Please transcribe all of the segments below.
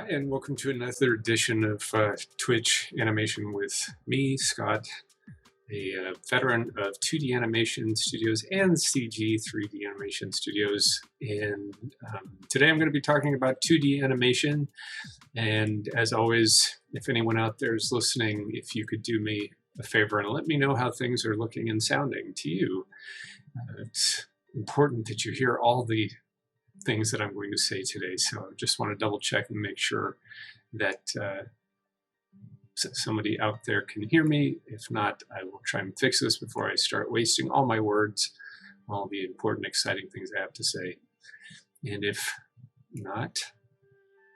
Hi, and welcome to another edition of Twitch Animation with me, Scott, a veteran of 2D animation studios and CG 3D animation studios. And today I'm going to be talking about 2D animation. And as always, if anyone out there is listening, if you could do me a favor and let me know how things are looking and sounding to you. It's important that you hear all the things that I'm going to say today, so I just want to double check and make sure that somebody out there can hear me. If not, I will try and fix this before I start wasting all my words, all the important, exciting things I have to say. And if not,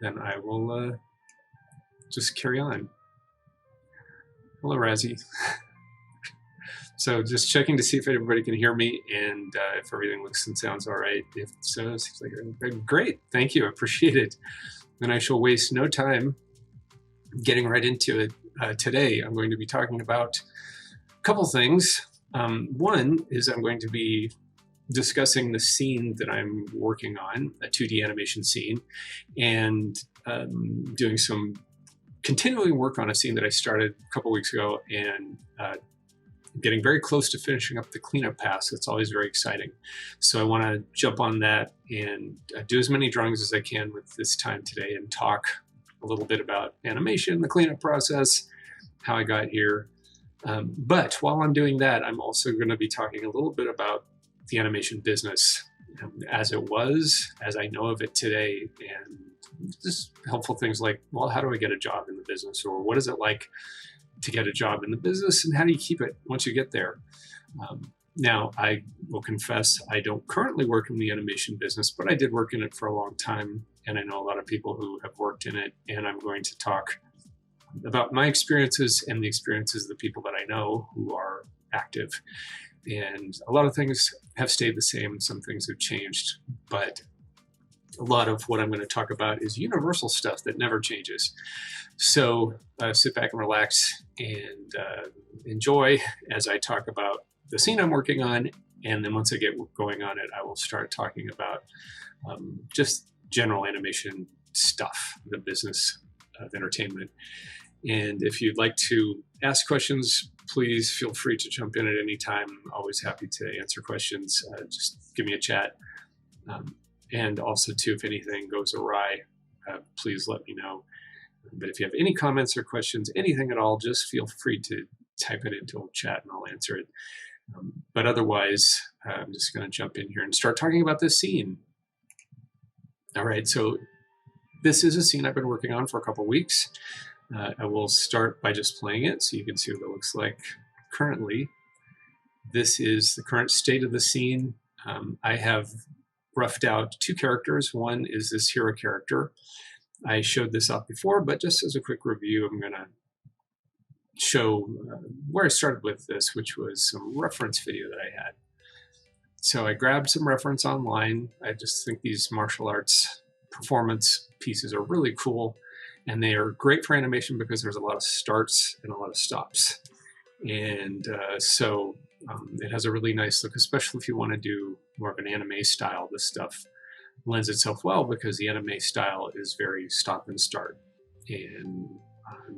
then I will just carry on. Hello, Razzie. So just checking to see if everybody can hear me and if everything looks and sounds all right. If so, it seems like great. Thank you. I appreciate it. Then I shall waste no time getting right into it. Today, I'm going to be talking about a couple things. One is I'm going to be discussing the scene that I'm working on, a 2D animation scene, and doing some continuing work on a scene that I started a couple weeks ago, and getting very close to finishing up the cleanup pass. It's always very exciting. So I want to jump on that and do as many drawings as I can with this time today and talk a little bit about animation, the cleanup process, how I got here. But while I'm doing that, I'm also going to be talking a little bit about the animation business as it was, as I know of it today, and just helpful things like, well, how do I get a job in the business? Or what is it like to get a job in the business, and how do you keep it once you get there? Now, I will confess I don't currently work in the animation business, but I did work in it for a long time, and I know a lot of people who have worked in it, and I'm going to talk about my experiences and the experiences of the people that I know who are active. And a lot of things have stayed the same, some things have changed, but a lot of what I'm going to talk about is universal stuff that never changes. So sit back and relax and enjoy as I talk about the scene I'm working on. And then once I get going on it, I will start talking about just general animation stuff, the business of entertainment. And if you'd like to ask questions, please feel free to jump in at any time. I'm always happy to answer questions. Just give me a chat. And also, too, if anything goes awry, please let me know. But if you have any comments or questions, anything at all, just feel free to type it into chat and I'll answer it. But otherwise, I'm just going to jump in here and start talking about this scene. All right, so this is a scene I've been working on for a couple weeks. I will start by just playing it so you can see what it looks like currently. This is the current state of the scene. I have roughed out two characters. One is this hero character. I showed this up before, but just as a quick review, I'm going to show where I started with this, which was some reference video that I had. So I grabbed some reference online. I just think these martial arts performance pieces are really cool, and they are great for animation because there's a lot of starts and a lot of stops. And so it has a really nice look, especially if you want to do more of an anime style. This stuff lends itself well because the anime style is very stop and start, and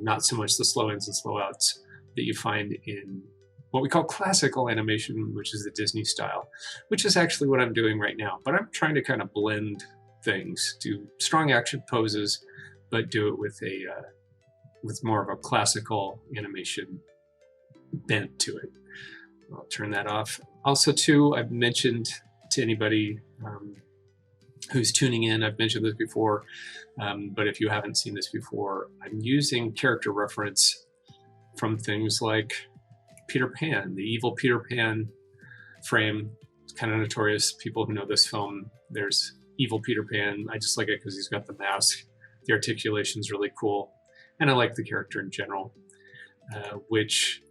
not so much the slow ins and slow outs that you find in what we call classical animation, which is the Disney style, which is actually what I'm doing right now. But I'm trying to kind of blend things, do strong action poses, but do it with a with more of a classical animation bent to it. I'll turn that off. Also, too, I've mentioned to anybody who's tuning in, I've mentioned this before, but if you haven't seen this before, I'm using character reference from things like Peter Pan, the evil Peter Pan frame. It's kind of notorious. People who know this film, there's evil Peter Pan. I just like it because he's got the mask. The articulation is really cool. And I like the character in general, which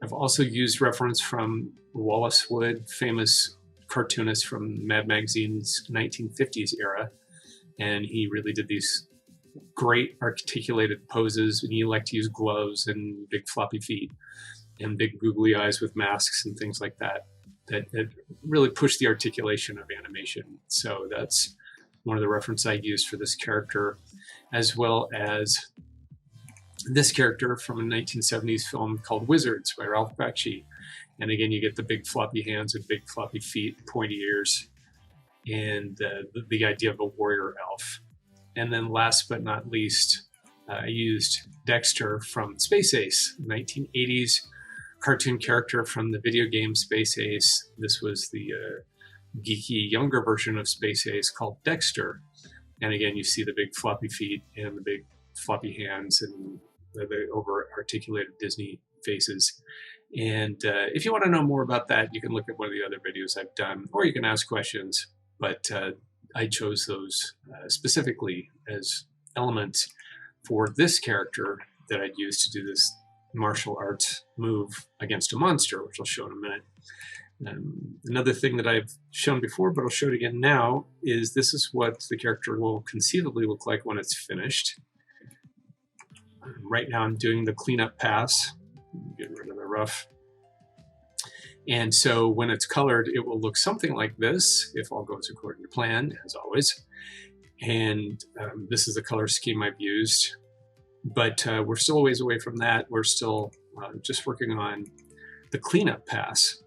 I've also used reference from Wallace Wood, famous cartoonist from Mad Magazine's 1950s era. And he really did these great articulated poses, and he liked to use gloves and big floppy feet and big googly eyes with masks and things like that, that really pushed the articulation of animation. So that's one of the references I used for this character, as well as this character from a 1970s film called Wizards by Ralph Bakshi. And again, you get the big floppy hands and big floppy feet, pointy ears, and the idea of a warrior elf. And then last but not least, I used Dexter from Space Ace, 1980s cartoon character from the video game Space Ace. This was the geeky younger version of Space Ace called Dexter. And again, you see the big floppy feet and the big floppy hands and the over-articulated Disney faces. And if you want to know more about that, you can look at one of the other videos I've done, or you can ask questions. But I chose those specifically as elements for this character that I'd use to do this martial arts move against a monster, which I'll show in a minute. Another thing that I've shown before, but I'll show it again now, is this is what the character will conceivably look like when it's finished. Right now I'm doing the cleanup pass, getting rid of the rough. And so when it's colored, it will look something like this, if all goes according to plan, as always. And this is the color scheme I've used. But we're still a ways away from that. We're still just working on the cleanup pass.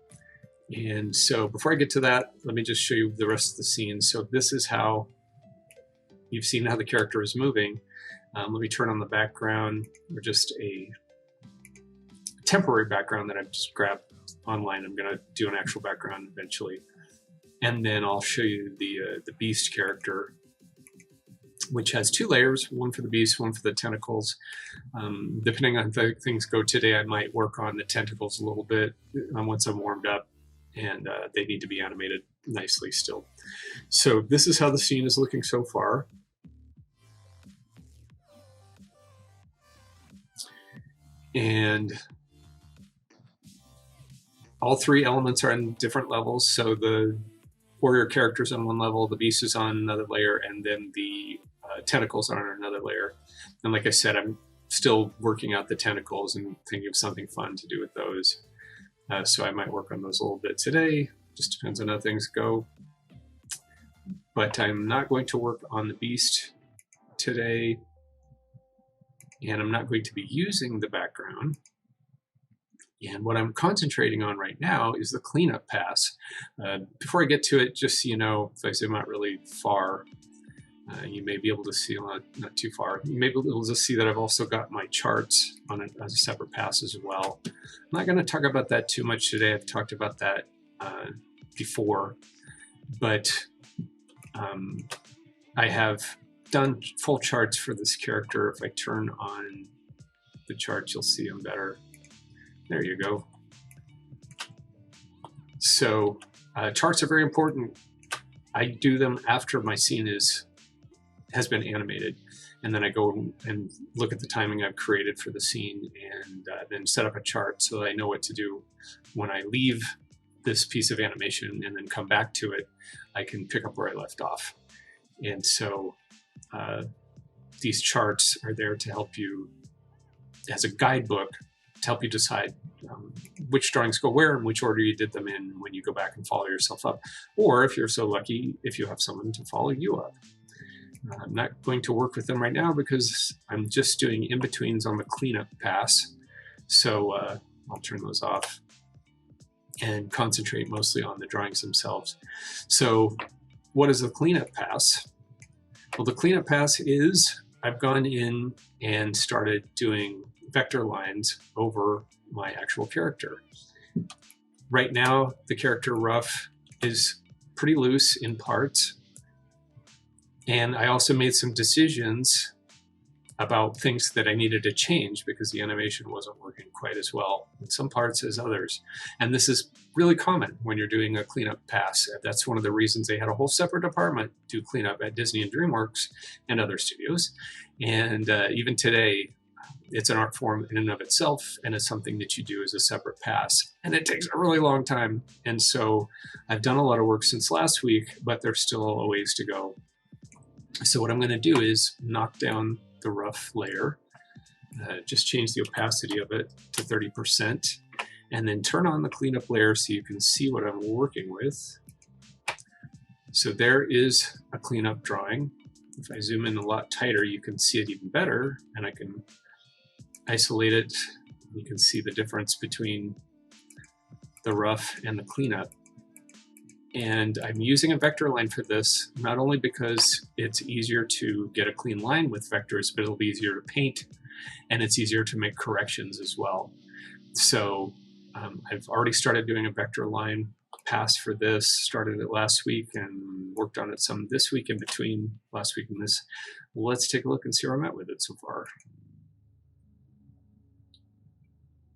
And so before I get to that, let me just show you the rest of the scene. So this is how you've seen how the character is moving. Let me turn on the background, or just a temporary background that I've just grabbed online. I'm going to do an actual background eventually. And then I'll show you the beast character, which has two layers, one for the beast, one for the tentacles. Depending on how things go today, I might work on the tentacles a little bit once I'm warmed up, and they need to be animated nicely still. So this is how the scene is looking so far. And all three elements are on different levels. So the warrior character is on one level, the beast is on another layer, and then the tentacles are on another layer. And like I said, I'm still working out the tentacles and thinking of something fun to do with those. So I might work on those a little bit today. Just depends on how things go. But I'm not going to work on the beast today. And I'm not going to be using the background. And what I'm concentrating on right now is the cleanup pass. Before I get to it, just so you know, if I zoom out really far, you may be able to see, not too far, you may be able to see that I've also got my charts on it as a separate pass as well. I'm not going to talk about that too much today. I've talked about that before, but I have done full charts for this character. If I turn on the charts, you'll see them better. There you go. So charts are very important. I do them after my scene has been animated, and then I go and look at the timing I've created for the scene, and then set up a chart so that I know what to do when I leave this piece of animation and then come back to it. I can pick up where I left off. And so these charts are there to help you as a guidebook, to help you decide which drawings go where and which order you did them in when you go back and follow yourself up. Or if you're so lucky, if you have someone to follow you up. I'm not going to work with them right now because I'm just doing in-betweens on the cleanup pass. So I'll turn those off and concentrate mostly on the drawings themselves. So what is the cleanup pass? Well, the cleanup pass is I've gone in and started doing vector lines over my actual character. Right now, the character Ruff is pretty loose in parts. And I also made some decisions about things that I needed to change because the animation wasn't working quite as well in some parts as others. And this is really common when you're doing a cleanup pass. That's one of the reasons they had a whole separate department to cleanup at Disney and DreamWorks and other studios. And even today, it's an art form in and of itself, and it's something that you do as a separate pass. And it takes a really long time. And so I've done a lot of work since last week, but there's still a ways to go. So what I'm going to do is knock down the rough layer, just change the opacity of it to 30%, and then turn on the cleanup layer so you can see what I'm working with. So there is a cleanup drawing. If I zoom in a lot tighter, you can see it even better, and I can isolate it. You can see the difference between the rough and the cleanup. And I'm using a vector line for this, not only because it's easier to get a clean line with vectors, but it'll be easier to paint, and it's easier to make corrections as well. So I've already started doing a vector line pass for this, started it last week and worked on it some this week in between last week and this. Let's take a look and see where I'm at with it so far.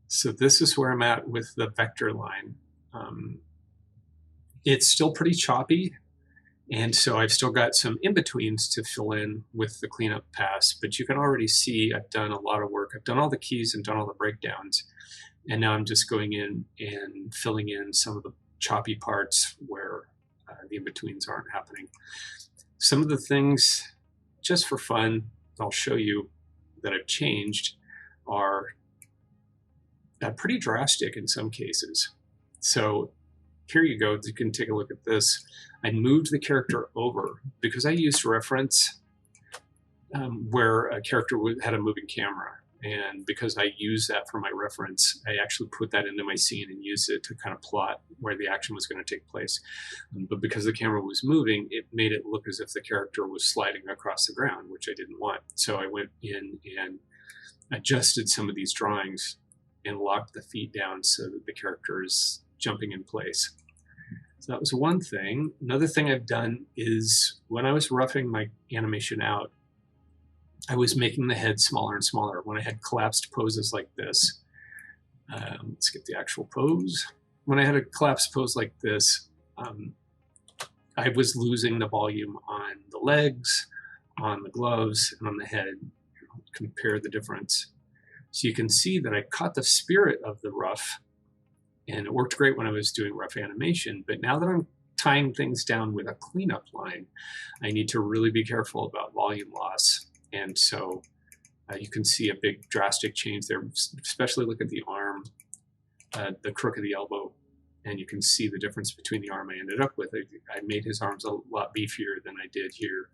So this is where I'm at with the vector line. It's still pretty choppy, and so I've still got some in-betweens to fill in with the cleanup pass, but you can already see I've done a lot of work. I've done all the keys and done all the breakdowns, and now I'm just going in and filling in some of the choppy parts where the in-betweens aren't happening. Some of the things, just for fun, I'll show you that I've changed are pretty drastic in some cases. So here you go, you can take a look at this. I moved the character over because I used reference where a character had a moving camera. And because I used that for my reference, I actually put that into my scene and used it to kind of plot where the action was going to take place. But because the camera was moving, it made it look as if the character was sliding across the ground, which I didn't want. So I went in and adjusted some of these drawings and locked the feet down so that the character is jumping in place. So that was one thing. Another thing I've done is when I was roughing my animation out, I was making the head smaller and smaller. When I had collapsed poses like this, let's get the actual pose. When I had a collapsed pose like this, I was losing the volume on the legs, on the gloves, and on the head. Compare the difference. So you can see that I caught the spirit of the rough, and it worked great when I was doing rough animation. But now that I'm tying things down with a cleanup line, I need to really be careful about volume loss. And so you can see a big drastic change there, especially look at the arm, the crook of the elbow, and you can see the difference between the arm I ended up with. I made his arms a lot beefier than I did here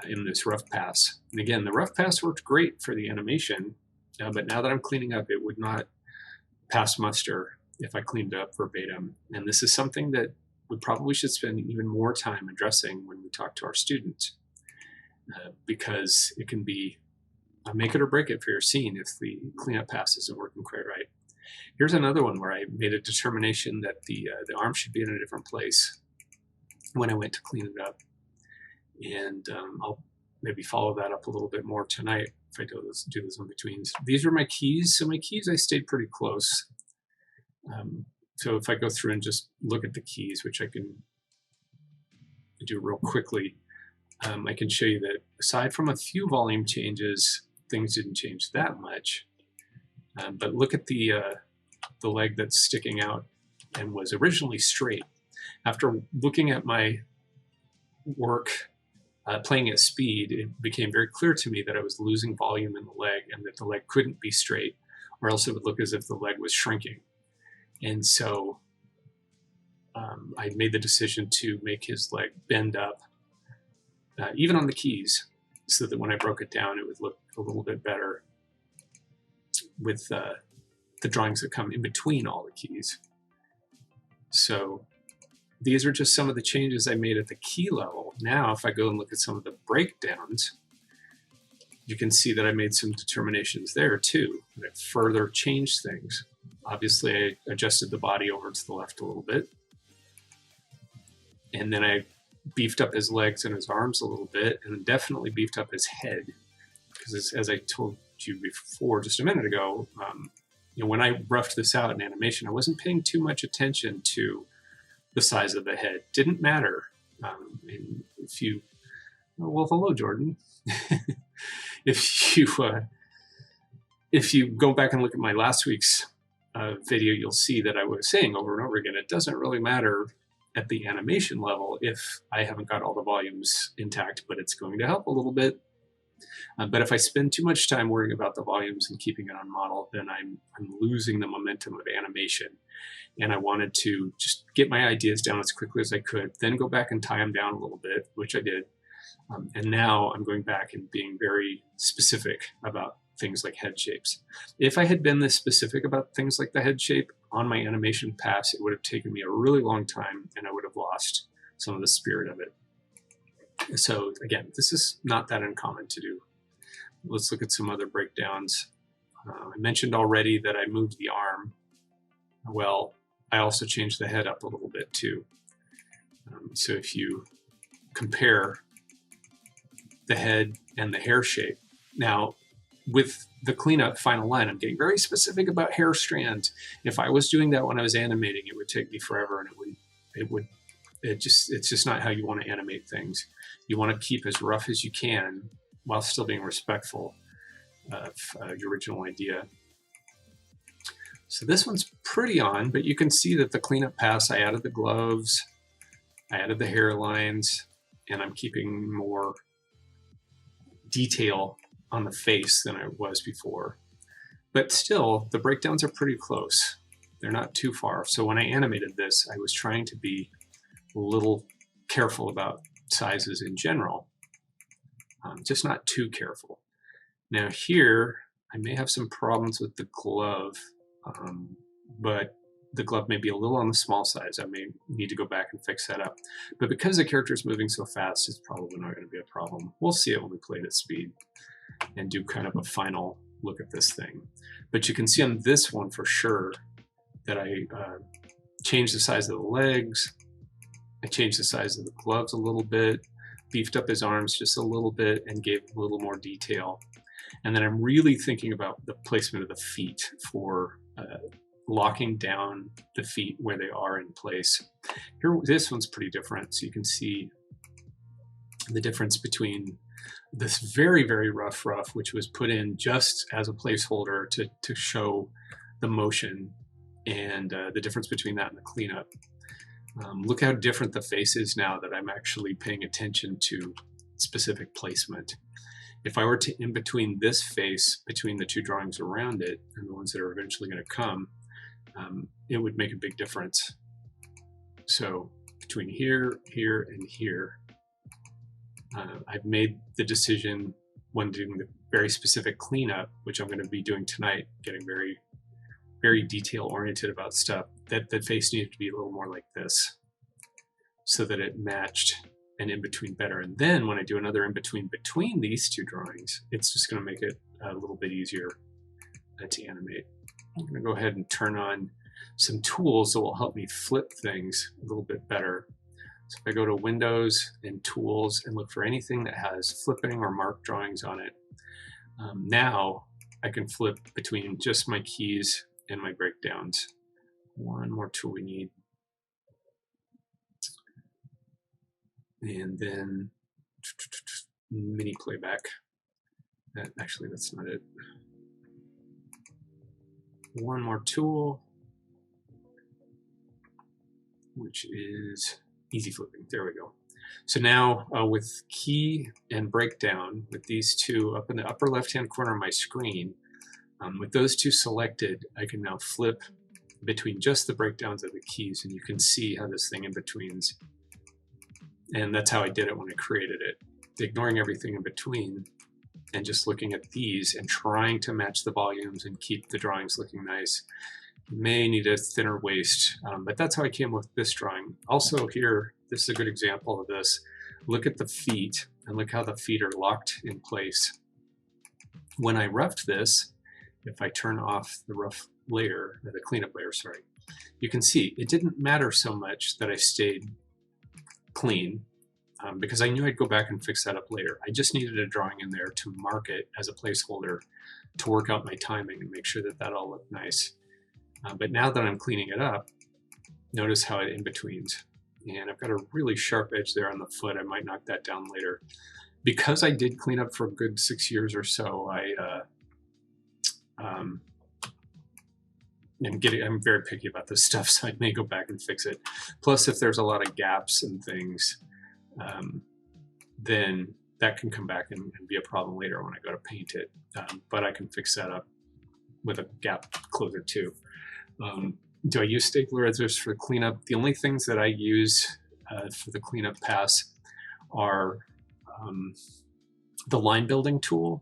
in this rough pass. And again, the rough pass worked great for the animation, but now that I'm cleaning up, it would not pass muster if I cleaned up verbatim. And this is something that we probably should spend even more time addressing when we talk to our students. Because it can be a make it or break it for your scene if the cleanup pass isn't working quite right. Here's another one where I made a determination that the arm should be in a different place when I went to clean it up. And I'll maybe follow that up a little bit more tonight if I do those in betweens. These are my keys. So my keys, I stayed pretty close. So if I go through and just look at the keys, which I can do real quickly, I can show you that aside from a few volume changes, things didn't change that much. But look at the leg that's sticking out and was originally straight. After looking at my work playing at speed, it became very clear to me that I was losing volume in the leg and that the leg couldn't be straight, or else it would look as if the leg was shrinking. And so I made the decision to make his leg bend up, even on the keys, so that when I broke it down, it would look a little bit better with the drawings that come in between all the keys. So these are just some of the changes I made at the key level. Now, if I go and look at some of the breakdowns, you can see that I made some determinations there too, that further changed things. Obviously, I adjusted the body over to the left a little bit. And then I beefed up his legs and his arms a little bit, and definitely beefed up his head. Because as I told you before, just a minute ago, when I roughed this out in animation, I wasn't paying too much attention to the size of the head. Didn't matter. And if you, well, hello, Jordan. If you go back and look at my last week's video, you'll see that I was saying over and over again, it doesn't really matter at the animation level if I haven't got all the volumes intact, but it's going to help a little bit. But if I spend too much time worrying about the volumes and keeping it on model, then I'm losing the momentum of animation. and I wanted to just get my ideas down as quickly as I could, then go back and tie them down a little bit, which I did. And now I'm going back and being very specific about things like head shapes. If I had been this specific about things like the head shape on my animation pass, it would have taken me a really long time and I would have lost some of the spirit of it. So again, this is not that uncommon to do. Let's look at some other breakdowns. I mentioned already that I moved the arm. Well, I also changed the head up a little bit too. So if you compare the head and the hair shape. Now, with the cleanup final line, I'm getting very specific about hair strands. If I was doing that when I was animating, it would take me forever, and it's just not how you want to animate things. You want to keep as rough as you can while still being respectful of your original idea. So this one's pretty on, but you can see that the cleanup pass, I added the gloves, I added the hairlines, and I'm keeping more detail on the face than I was before. But still, the breakdowns are pretty close. They're not too far. So when I animated this, I was trying to be a little careful about sizes in general, just not too careful. Now here, I may have some problems with the glove, but the glove may be a little on the small size. I may need to go back and fix that up. But because the character is moving so fast, it's probably not going to be a problem. We'll see it when we play it at speed and do kind of a final look at this thing. But you can see on this one for sure that I changed the size of the legs. I changed the size of the gloves a little bit, beefed up his arms just a little bit, and gave a little more detail. And then I'm really thinking about the placement of the feet for locking down the feet where they are in place. Here, this one's pretty different. So you can see the difference between this very, very rough, which was put in just as a placeholder to show the motion, and the difference between that and the cleanup. Look how different the face is now that I'm actually paying attention to specific placement. If I were to in between this face, between the two drawings around it, and the ones that are eventually going to come, it would make a big difference. So between here, here, and here, I've made the decision when doing the very specific cleanup, which I'm going to be doing tonight, getting very, very detail oriented about stuff, that the face needed to be a little more like this so that it matched an in-between better. And then when I do another in-between between these two drawings, it's just going to make it a little bit easier to animate. I'm going to go ahead and turn on some tools that will help me flip things a little bit better. So if I go to Windows and Tools and look for anything that has flipping or mark drawings on it, now I can flip between just my keys and my breakdowns. One more tool we need. And then mini playback. Actually, that's not it. One more tool, which is easy flipping. There we go. So now with key and breakdown, with these two up in the upper left-hand corner of my screen, with those two selected, I can now flip between just the breakdowns of the keys, and you can see how this thing in betweens. And that's how I did it when I created it. Ignoring everything in between and just looking at these and trying to match the volumes and keep the drawings looking nice. You may need a thinner waist, but that's how I came with this drawing. Also here, this is a good example of this. Look at the feet and look how the feet are locked in place. When I roughed this, if I turn off the rough layer, the cleanup layer, sorry, you can see it didn't matter so much that I stayed clean because I knew I'd go back and fix that up later. I just needed a drawing in there to mark it as a placeholder to work out my timing and make sure that that all looked nice. But now that I'm cleaning it up, notice how it in-betweens. And I've got a really sharp edge there on the foot. I might knock that down later. Because I did clean up for a good 6 years or so, I'm very picky about this stuff, so I may go back and fix it. Plus, if there's a lot of gaps and things, then that can come back and be a problem later when I go to paint it. But I can fix that up with a gap closer too. do I use stapler editors for cleanup? The only things that I use for the cleanup pass are the line building tool,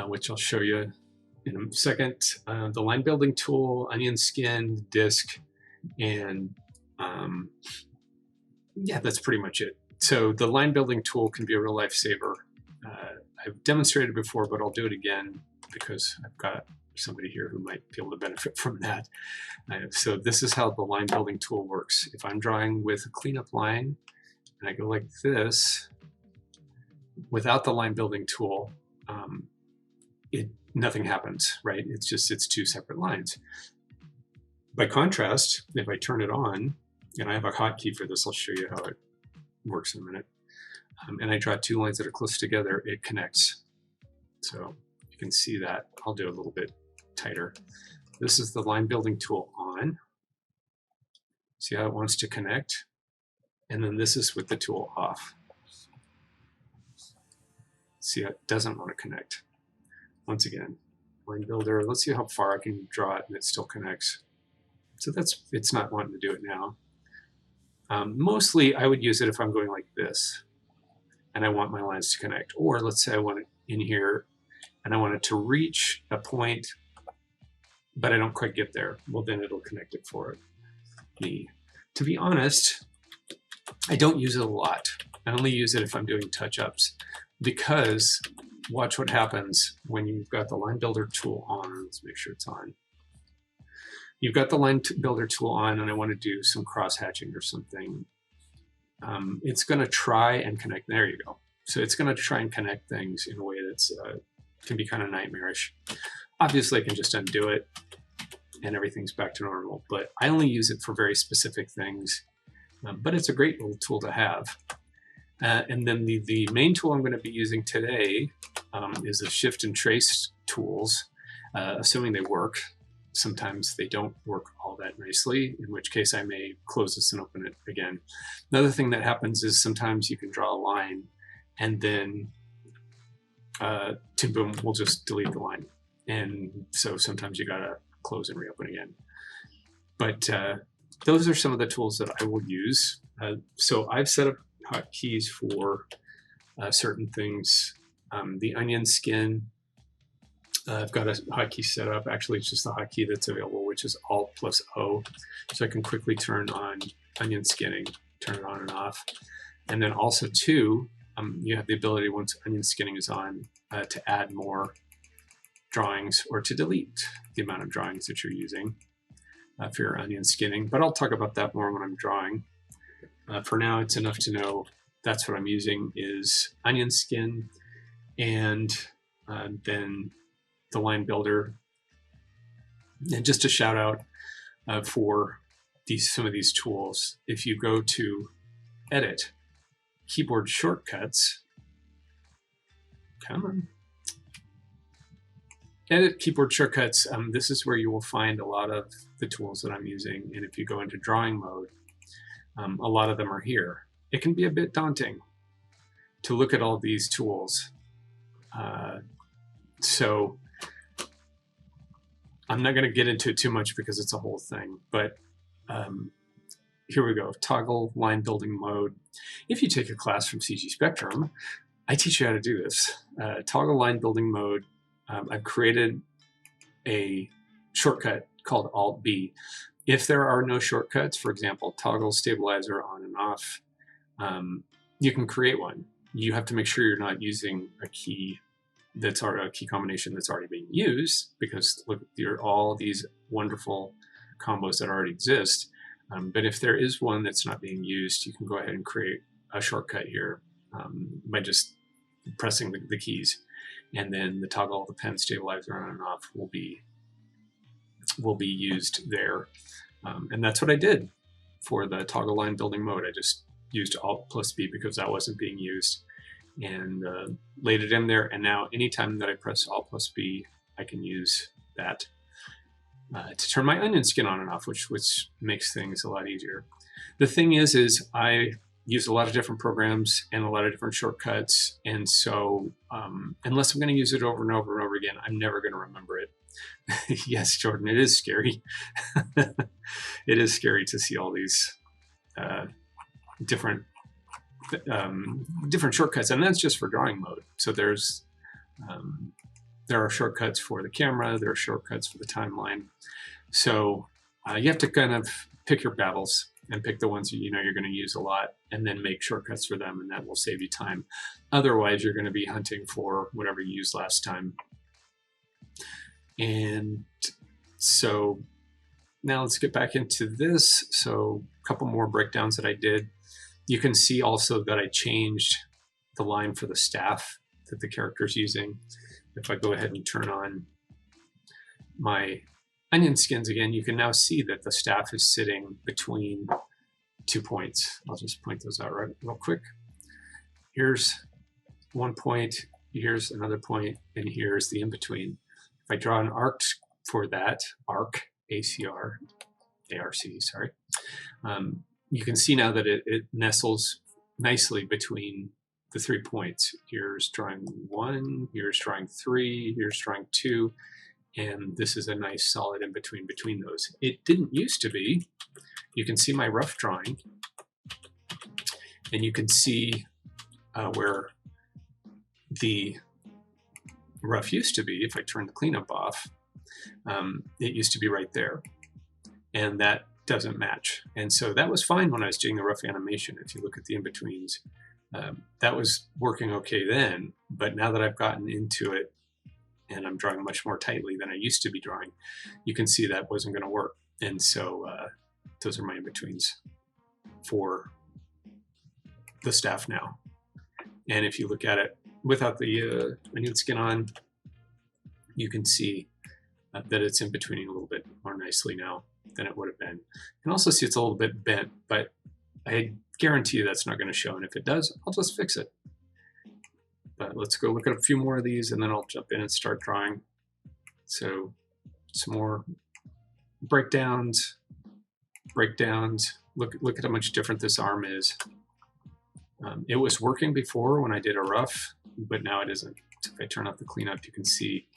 which I'll show you in a second. The line building tool, onion skin, disc, and yeah, that's pretty much it. So the line building tool can be a real lifesaver. I've demonstrated before, but I'll do it again because I've got somebody here who might be able to benefit from that. So this is how the line building tool works. If I'm drawing with a cleanup line and I go like this, without the line building tool, nothing happens, right? It's two separate lines. By contrast, if I turn it on, and I have a hotkey for this, I'll show you how it works in a minute, and I draw two lines that are close together, it connects. So you can see that. I'll do a little bit tighter. This is the line building tool on. See how it wants to connect? And then this is with the tool off. See how it doesn't want to connect. Once again, line builder, let's see how far I can draw it and it still connects. So it's not wanting to do it now. Mostly I would use it if I'm going like this and I want my lines to connect. Or let's say I want it in here and I want it to reach a point, but I don't quite get there. Well, then it'll connect it for me. To be honest, I don't use it a lot. I only use it if I'm doing touch-ups, because watch what happens when you've got the line builder tool on. Let's make sure it's on. You've got the line builder tool on and I want to do some cross hatching or something. It's going to try and connect. There you go. So it's going to try and connect things in a way that's can be kind of nightmarish. Obviously I can just undo it and everything's back to normal, but I only use it for very specific things. But it's a great little tool to have. And then the main tool I'm going to be using today is the shift and trace tools, assuming they work. Sometimes they don't work all that nicely, in which case I may close this and open it again. Another thing that happens is sometimes you can draw a line and then Toon Boom will just delete the line. And so sometimes you gotta close and reopen again. But those are some of the tools that I will use. So I've set up hotkeys for certain things. The onion skin, I've got a hotkey set up. Actually, it's just the hotkey that's available, which is Alt+O. So I can quickly turn on onion skinning, turn it on and off. And then also too, you have the ability once onion skinning is on to add more drawings or to delete the amount of drawings that you're using for your onion skinning. But I'll talk about that more when I'm drawing. For now, it's enough to know that's what I'm using is onion skin and then the line builder. And just a shout out for some of these tools. If you go to Edit, Keyboard Shortcuts, come on, Edit, Keyboard Shortcuts, this is where you will find a lot of the tools that I'm using. And if you go into drawing mode, a lot of them are here. It can be a bit daunting to look at all these tools. So I'm not going to get into it too much because it's a whole thing, but here we go. Toggle line building mode. If you take a class from CG Spectrum, I teach you how to do this. Toggle line building mode. I've created a shortcut called Alt-B. If there are no shortcuts, for example, toggle stabilizer on and off, you can create one. You have to make sure you're not using a key that's a key combination that's already being used, because look, there are all these wonderful combos that already exist. But if there is one that's not being used, you can go ahead and create a shortcut here by just pressing the keys, and then the toggle of the pen stabilizer on and off will be used there. And that's what I did for the toggle line building mode. I just used Alt+B because that wasn't being used, and laid it in there. And now anytime that I press Alt+B, I can use that to turn my onion skin on and off, which makes things a lot easier. The thing is I use a lot of different programs and a lot of different shortcuts, and so unless I'm going to use it over and over and over again, I'm never going to remember it. Yes, Jordan, it is scary. It is scary to see all these different shortcuts, and that's just for drawing mode. So there are shortcuts for the camera, there are shortcuts for the timeline. So you have to kind of pick your battles and pick the ones that you know you're going to use a lot, and then make shortcuts for them, and that will save you time. Otherwise, you're going to be hunting for whatever you used last time. And so now let's get back into this. So a couple more breakdowns that I did. You can see also that I changed the line for the staff that the character's using. If I go ahead and turn on my onion skins again, you can now see that the staff is sitting between 2 points. I'll just point those out real quick. Here's 1 point, here's another point, and here's the in-between. If I draw an arc for that, arc, A-C-R, A-R-C, sorry, you can see now that it nestles nicely between the 3 points. Here's drawing 1, here's drawing 3, here's drawing 2, and this is a nice solid in between those. It didn't used to be. You can see my rough drawing, and you can see where the rough used to be. If I turn the cleanup off, it used to be right there, and that doesn't match. And so that was fine when I was doing the rough animation. If you look at the in-betweens, that was working okay then, but now that I've gotten into it and I'm drawing much more tightly than I used to be drawing, you can see that wasn't going to work. And so those are my in-betweens for the staff now. And if you look at it without the onion skin on, you can see that it's in betweening a little bit more nicely now than it would have been. You can also see it's a little bit bent, but I guarantee you that's not going to show. And if it does, I'll just fix it. But let's go look at a few more of these, and then I'll jump in and start drawing. So some more breakdowns. Look at how much different this arm is. It was working before when I did a rough, but now it isn't. So if I turn off the cleanup, you can see,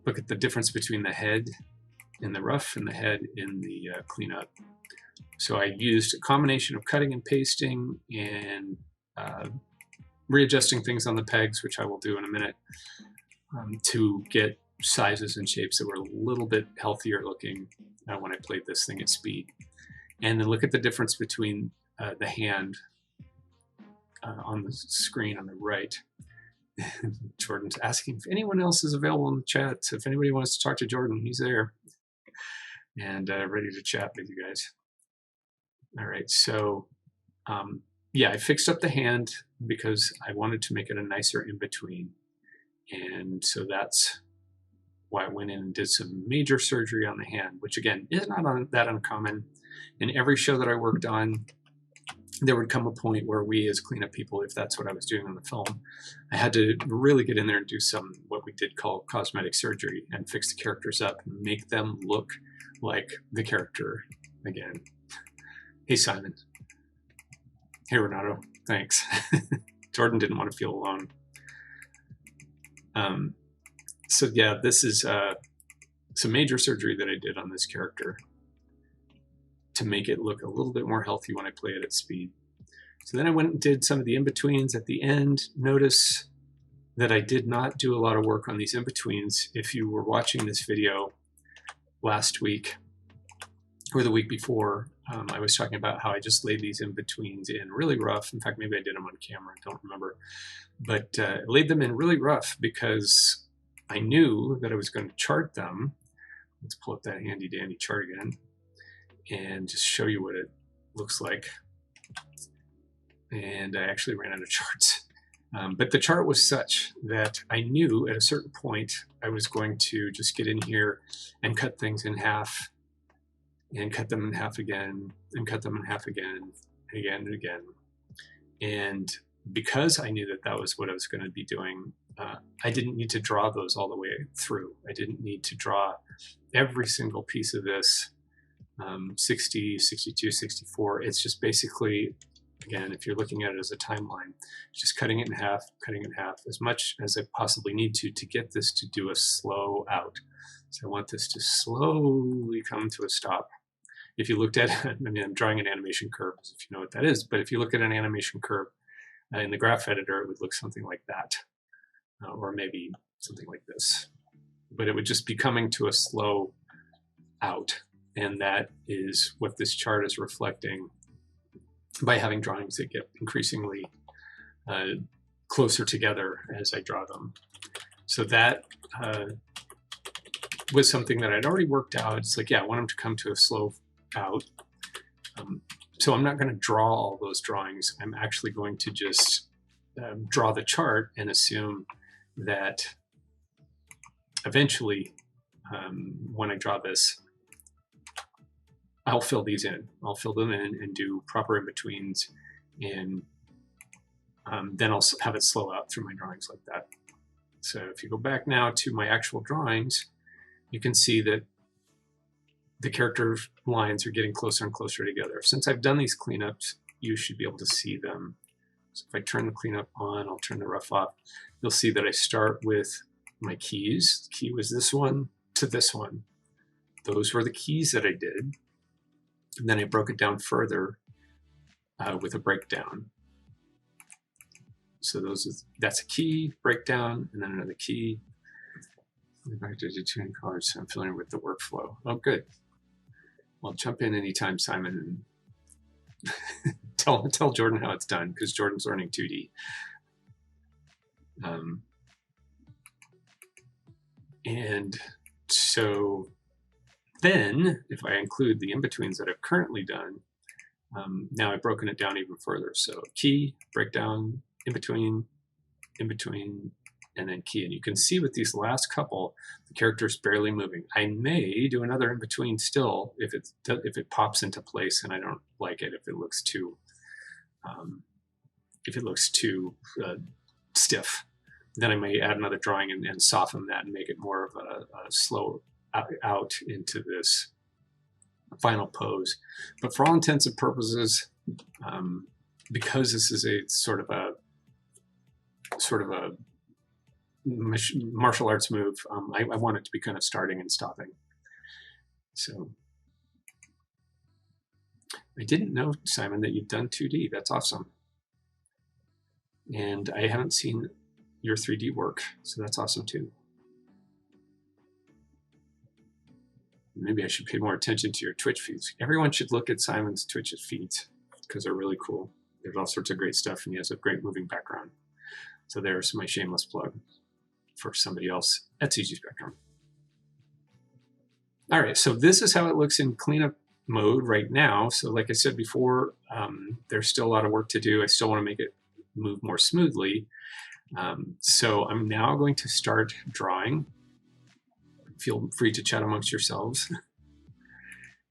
look at the difference between the head in the rough and the head in the cleanup. So I used a combination of cutting and pasting and readjusting things on the pegs, which I will do in a minute, to get sizes and shapes that were a little bit healthier looking when I played this thing at speed. And then look at the difference between the hand on the screen on the right. Jordan's asking if anyone else is available in the chat. So if anybody wants to talk to Jordan, he's there and ready to chat with you guys. All right, so yeah, I fixed up the hand because I wanted to make it a nicer in between. And so that's why I went in and did some major surgery on the hand, which again is not that uncommon. In every show that I worked on, there would come a point where we as cleanup people, if that's what I was doing on the film, I had to really get in there and do some what we did call cosmetic surgery and fix the characters up and make them look like the character again. Hey, Simon. Hey, Renato. Thanks. Jordan didn't want to feel alone. So yeah, this is some major surgery that I did on this character to make it look a little bit more healthy when I play it at speed. So then I went and did some of the in-betweens at the end. Notice that I did not do a lot of work on these in-betweens. If you were watching this video last week or the week before, I was talking about how I just laid these in-betweens in really rough. In fact, maybe I did them on camera, I don't remember. But I laid them in really rough because I knew that I was going to chart them. Let's pull up that handy dandy chart again and just show you what it looks like. And I actually ran out of charts. But the chart was such that I knew at a certain point I was going to just get in here and cut things in half and cut them in half again and cut them in half again and again. And because I knew that that was what I was going to be doing, I didn't need to draw those all the way through. I didn't need to draw every single piece of this 60, 62, 64. It's just basically, again, if you're looking at it as a timeline, just cutting it in half as much as I possibly need to get this to do a slow out. So I want this to slowly come to a stop. If you looked at, I mean, I'm drawing an animation curve, if you know what that is, but if you look at an animation curve in the graph editor, it would look something like that, or maybe something like this. But it would just be coming to a slow out, and that is what this chart is reflecting by having drawings that get increasingly closer together as I draw them. So that was something that I'd already worked out. It's like, yeah, I want them to come to a slow out. So I'm not going to draw all those drawings. I'm actually going to just draw the chart and assume that eventually, when I draw this, I'll fill these in. I'll fill them in and do proper in-betweens, and then I'll have it slow out through my drawings like that. So if you go back now to my actual drawings, you can see that the character lines are getting closer and closer together. Since I've done these cleanups, you should be able to see them. So if I turn the cleanup on, I'll turn the rough off. You'll see that I start with my keys. The key was this one to this one. Those were the keys that I did. And then I broke it down further with a breakdown. So that's a key, breakdown, and then another key. Back to the tuning colors, so I'm familiar with the workflow. Oh, good. Well, jump in anytime, Simon, and tell Jordan how it's done, because Jordan's learning 2D. And so then, if I include the in-betweens that I've currently done, now I've broken it down even further. So key, breakdown, in-between, and then key. And you can see with these last couple, the character's barely moving. I may do another in between still if it pops into place and I don't like it, if it looks too stiff. Then I may add another drawing and soften that and make it more of a slow out into this final pose. But for all intents and purposes, because this is a sort of a martial arts move, I want it to be kind of starting and stopping. So I didn't know, Simon, that you've done 2D. That's awesome. And I haven't seen your 3D work, so that's awesome too. Maybe I should pay more attention to your Twitch feeds. Everyone should look at Simon's Twitch feeds because they're really cool. There's all sorts of great stuff, and he has a great moving background. So there's my shameless plug for somebody else at CG Spectrum. All right, so this is how it looks in cleanup mode right now. So like I said before, there's still a lot of work to do. I still want to make it move more smoothly. So I'm now going to start drawing. Feel free to chat amongst yourselves.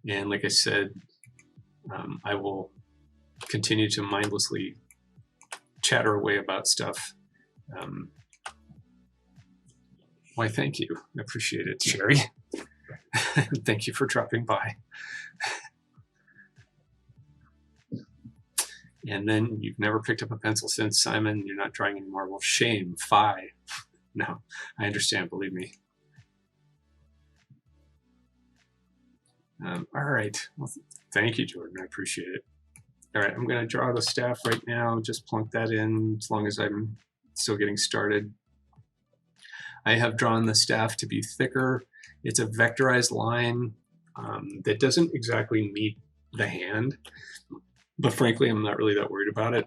And like I said, I will continue to mindlessly chatter away about stuff. Why, thank you. I appreciate it, Sherry. Thank you for dropping by. And then you've never picked up a pencil since, Simon. You're not drawing anymore. Well, shame. Phi. No, I understand. Believe me. All right. Well, thank you, Jordan. I appreciate it. All right, I'm going to draw the staff right now. Just plunk that in as long as I'm still getting started. I have drawn the staff to be thicker. It's a vectorized line that doesn't exactly meet the hand, but frankly, I'm not really that worried about it.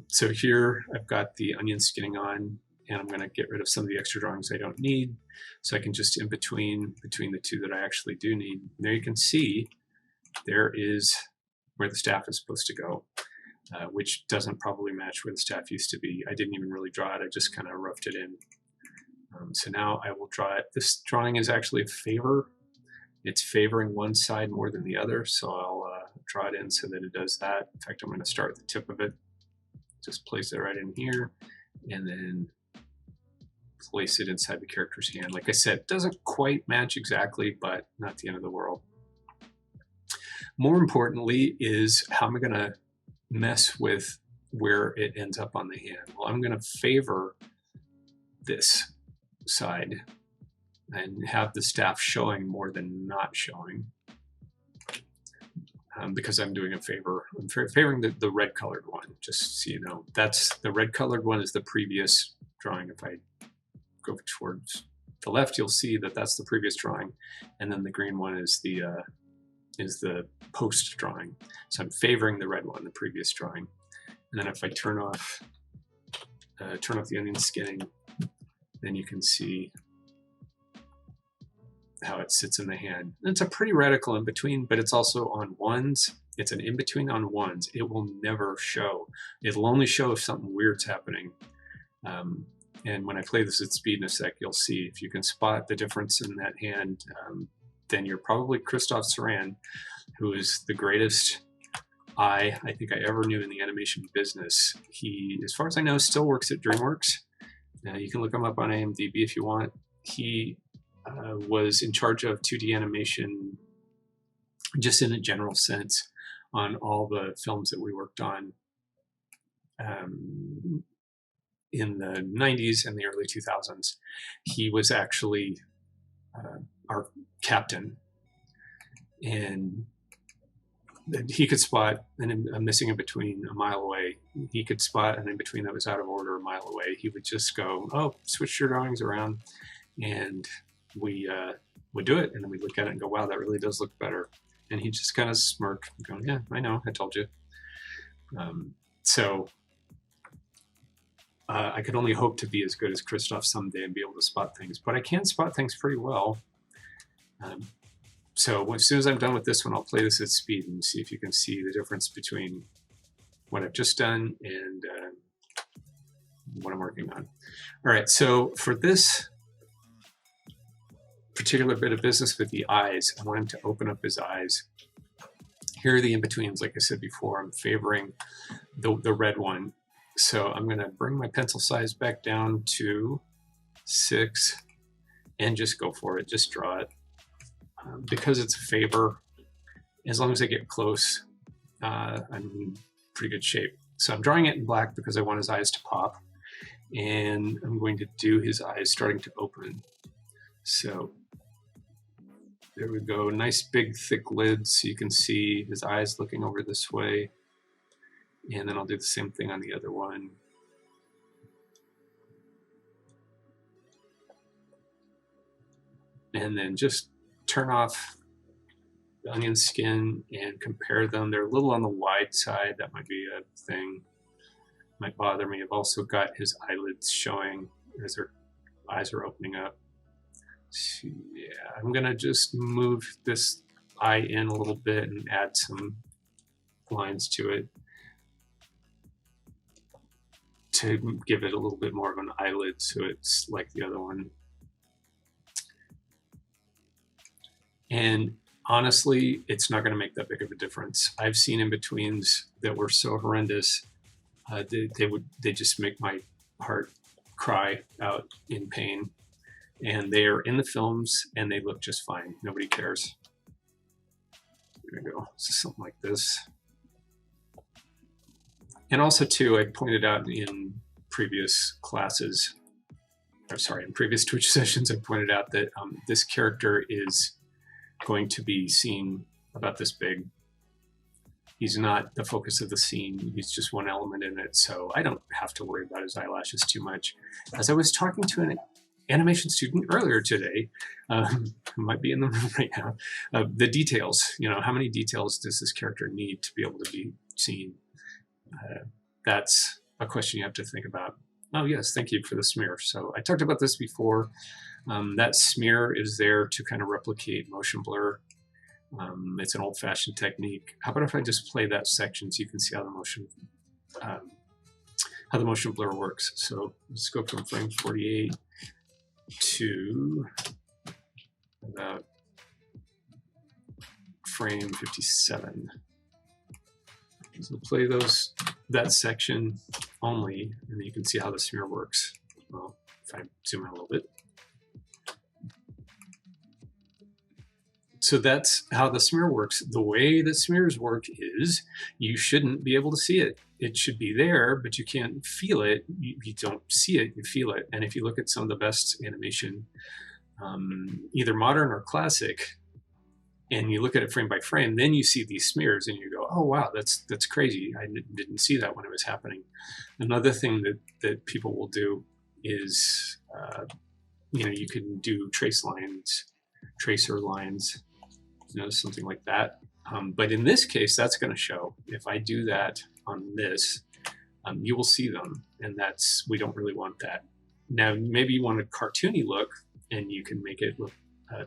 So here I've got the onion skinning on, and I'm going to get rid of some of the extra drawings I don't need, so I can just in between the two that I actually do need. And there you can see there is where the staff is supposed to go, which doesn't probably match where the staff used to be. I didn't even really draw it. I just kind of roughed it in. So now I will draw it. This drawing is actually a favor. It's favoring one side more than the other, so I'll draw it in so that it does that. In fact, I'm going to start at the tip of it. Just place it right in here, and then place it inside the character's hand. Like I said, it doesn't quite match exactly, but not the end of the world. More importantly is how am I going to mess with where it ends up on the hand? Well, I'm going to favor this side and have the staff showing more than not showing. Because I'm doing a favor. I'm favoring the red colored one, just so you know. That's the red colored one is the previous drawing. If I go towards the left, you'll see that that's the previous drawing, and then the green one is the post drawing. So I'm favoring the red one, the previous drawing. And then if I turn off the onion skinning, then you can see how it sits in the hand. And it's a pretty radical in between, but it's also on ones. It's an in between on ones. It will never show. It'll only show if something weird's happening. And when I play this at speed in a sec, you'll see if you can spot the difference in that hand. Then you're probably Christophe Saran, who is the greatest eye I think I ever knew in the animation business. He, as far as I know, still works at DreamWorks. You can look him up on IMDb if you want. He was in charge of 2D animation, just in a general sense, on all the films that we worked on in the 90s and the early 2000s. He was actually our captain, and he could spot a missing in between a mile away. He could spot an in between that was out of order a mile away. He would just go, "Oh, switch your drawings around," and we would do it, and then we'd look at it and go, "Wow, that really does look better." And he'd just kind of smirk, going, "Yeah, I know, I told you." So I could only hope to be as good as Christophe someday and be able to spot things, but I can spot things pretty well. So as soon as I'm done with this one, I'll play this at speed and see if you can see the difference between what I've just done and what I'm working on. All right, so for this particular bit of business with the eyes, I want him to open up his eyes. Here are the in-betweens, like I said before. I'm favoring the red one. So I'm gonna bring my pencil size back down to 6 and just go for it, just draw it. Because it's a favor, as long as I get close, I'm in pretty good shape. So I'm drawing it in black because I want his eyes to pop, and I'm going to do his eyes starting to open. So there we go, nice big thick lids so you can see his eyes looking over this way. And then I'll do the same thing on the other one. And then just turn off the onion skin and compare them. They're a little on the wide side. That might be a thing. Might bother me. I've also got his eyelids showing as their eyes are opening up. So, yeah, I'm gonna just move this eye in a little bit and add some lines to it to give it a little bit more of an eyelid so it's like the other one. And honestly, it's not going to make that big of a difference. I've seen in-betweens that were so horrendous, they just make my heart cry out in pain. And they are in the films and they look just fine. Nobody cares. There we go. So something like this. And also too, I pointed out in previous classes, or sorry, in previous Twitch sessions, I pointed out that this character is going to be seen about this big. He's not the focus of the scene. He's just one element in it. So I don't have to worry about his eyelashes too much. As I was talking to an animation student earlier today, who might be in the room right now, the details, you know, how many details does this character need to be able to be seen? That's a question you have to think about. Oh yes, thank you for the smear. So I talked about this before. That smear is there to kind of replicate motion blur. It's an old-fashioned technique. How about if I just play that section so you can see how the motion blur works. So let's go from frame 48 to about frame 57. So play that section only, and then you can see how the smear works. Well, if I zoom out a little bit. So that's how the smear works. The way that smears work is you shouldn't be able to see it. It should be there, but you can't feel it. You don't see it, you feel it. And if you look at some of the best animation either modern or classic, and you look at it frame by frame, then you see these smears and you go, oh wow, that's crazy. I didn't see that when it was happening. Another thing that people will do is, you can do tracer lines, something like that. But in this case, that's going to show. If I do that on this, you will see them, and we don't really want that. Now, maybe you want a cartoony look, and you can make it look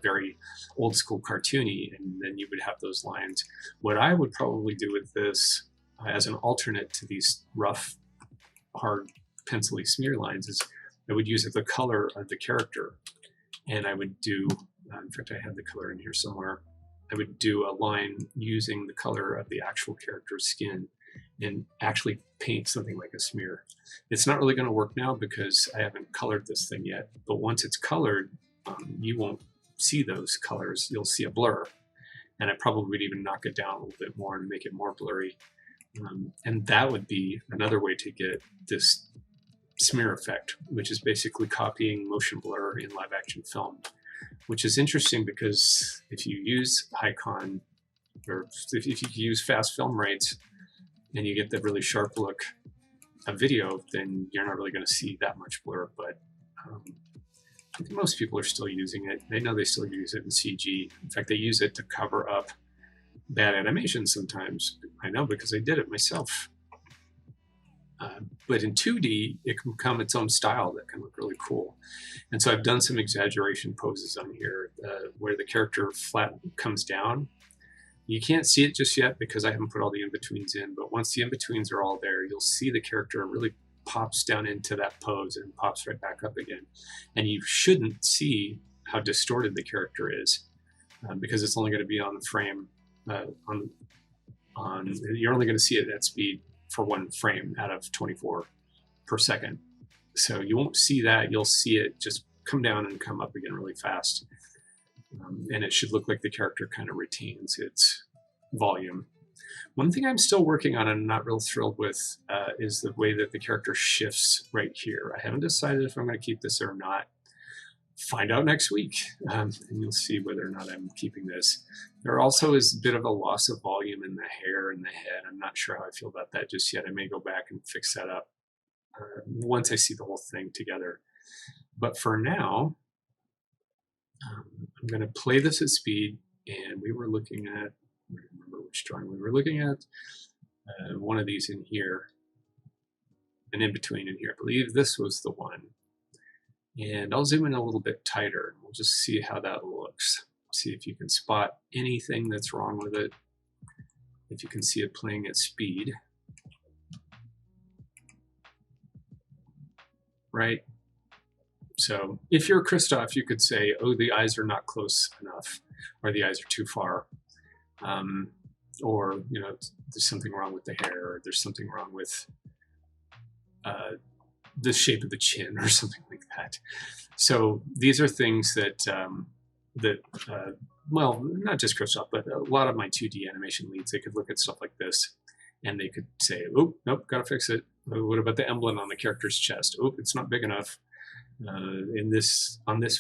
very old school cartoony, and then you would have those lines. What I would probably do with this as an alternate to these rough, hard, pencil-y smear lines is I would use the color of the character, and I would do, in fact, I had the color in here somewhere. I would do a line using the color of the actual character's skin and actually paint something like a smear. It's not really going to work now because I haven't colored this thing yet, but once it's colored, you won't see those colors. You'll see a blur, and I probably would even knock it down a little bit more and make it more blurry. And that would be another way to get this smear effect, which is basically copying motion blur in live action film, which is interesting because if you use high-con, or if you use fast film rates and you get the really sharp look of video, then you're not really going to see that much blur. But I think most people are still using it. They know they still use it in CG. In fact, they use it to cover up bad animation sometimes. I know because I did it myself. But in 2D, it can become its own style that can look really cool. And so I've done some exaggeration poses on here where the character flat comes down. You can't see it just yet because I haven't put all the in-betweens in, but once the in-betweens are all there, you'll see the character really pops down into that pose and pops right back up again. And you shouldn't see how distorted the character is because it's only going to be on the frame. You're only going to see it at speed for one frame out of 24 per second. So you won't see that. You'll see it just come down and come up again really fast. And it should look like the character kind of retains its volume. One thing I'm still working on and I'm not real thrilled with is the way that the character shifts right here. I haven't decided if I'm going to keep this or not. Find out next week, and you'll see whether or not I'm keeping this. There also is a bit of a loss of volume in the hair and the head. I'm not sure how I feel about that just yet. I may go back and fix that up once I see the whole thing together. But for now, I'm going to play this at speed, and we were looking at, I don't remember which drawing we were looking at, one of these in here, and in between in here. I believe this was the one. And I'll zoom in a little bit tighter, and we'll just see how that looks. See if you can spot anything that's wrong with it, if you can see it playing at speed. Right? So if you're Christoph, you could say, oh, the eyes are not close enough, or the eyes are too far. Or, there's something wrong with the hair, or there's something wrong with the shape of the chin or something like that. So these are things that, well, not just Christoph, but a lot of my 2D animation leads, they could look at stuff like this and they could say, oh, nope, gotta fix it. What about the emblem on the character's chest? Oh, it's not big enough. On this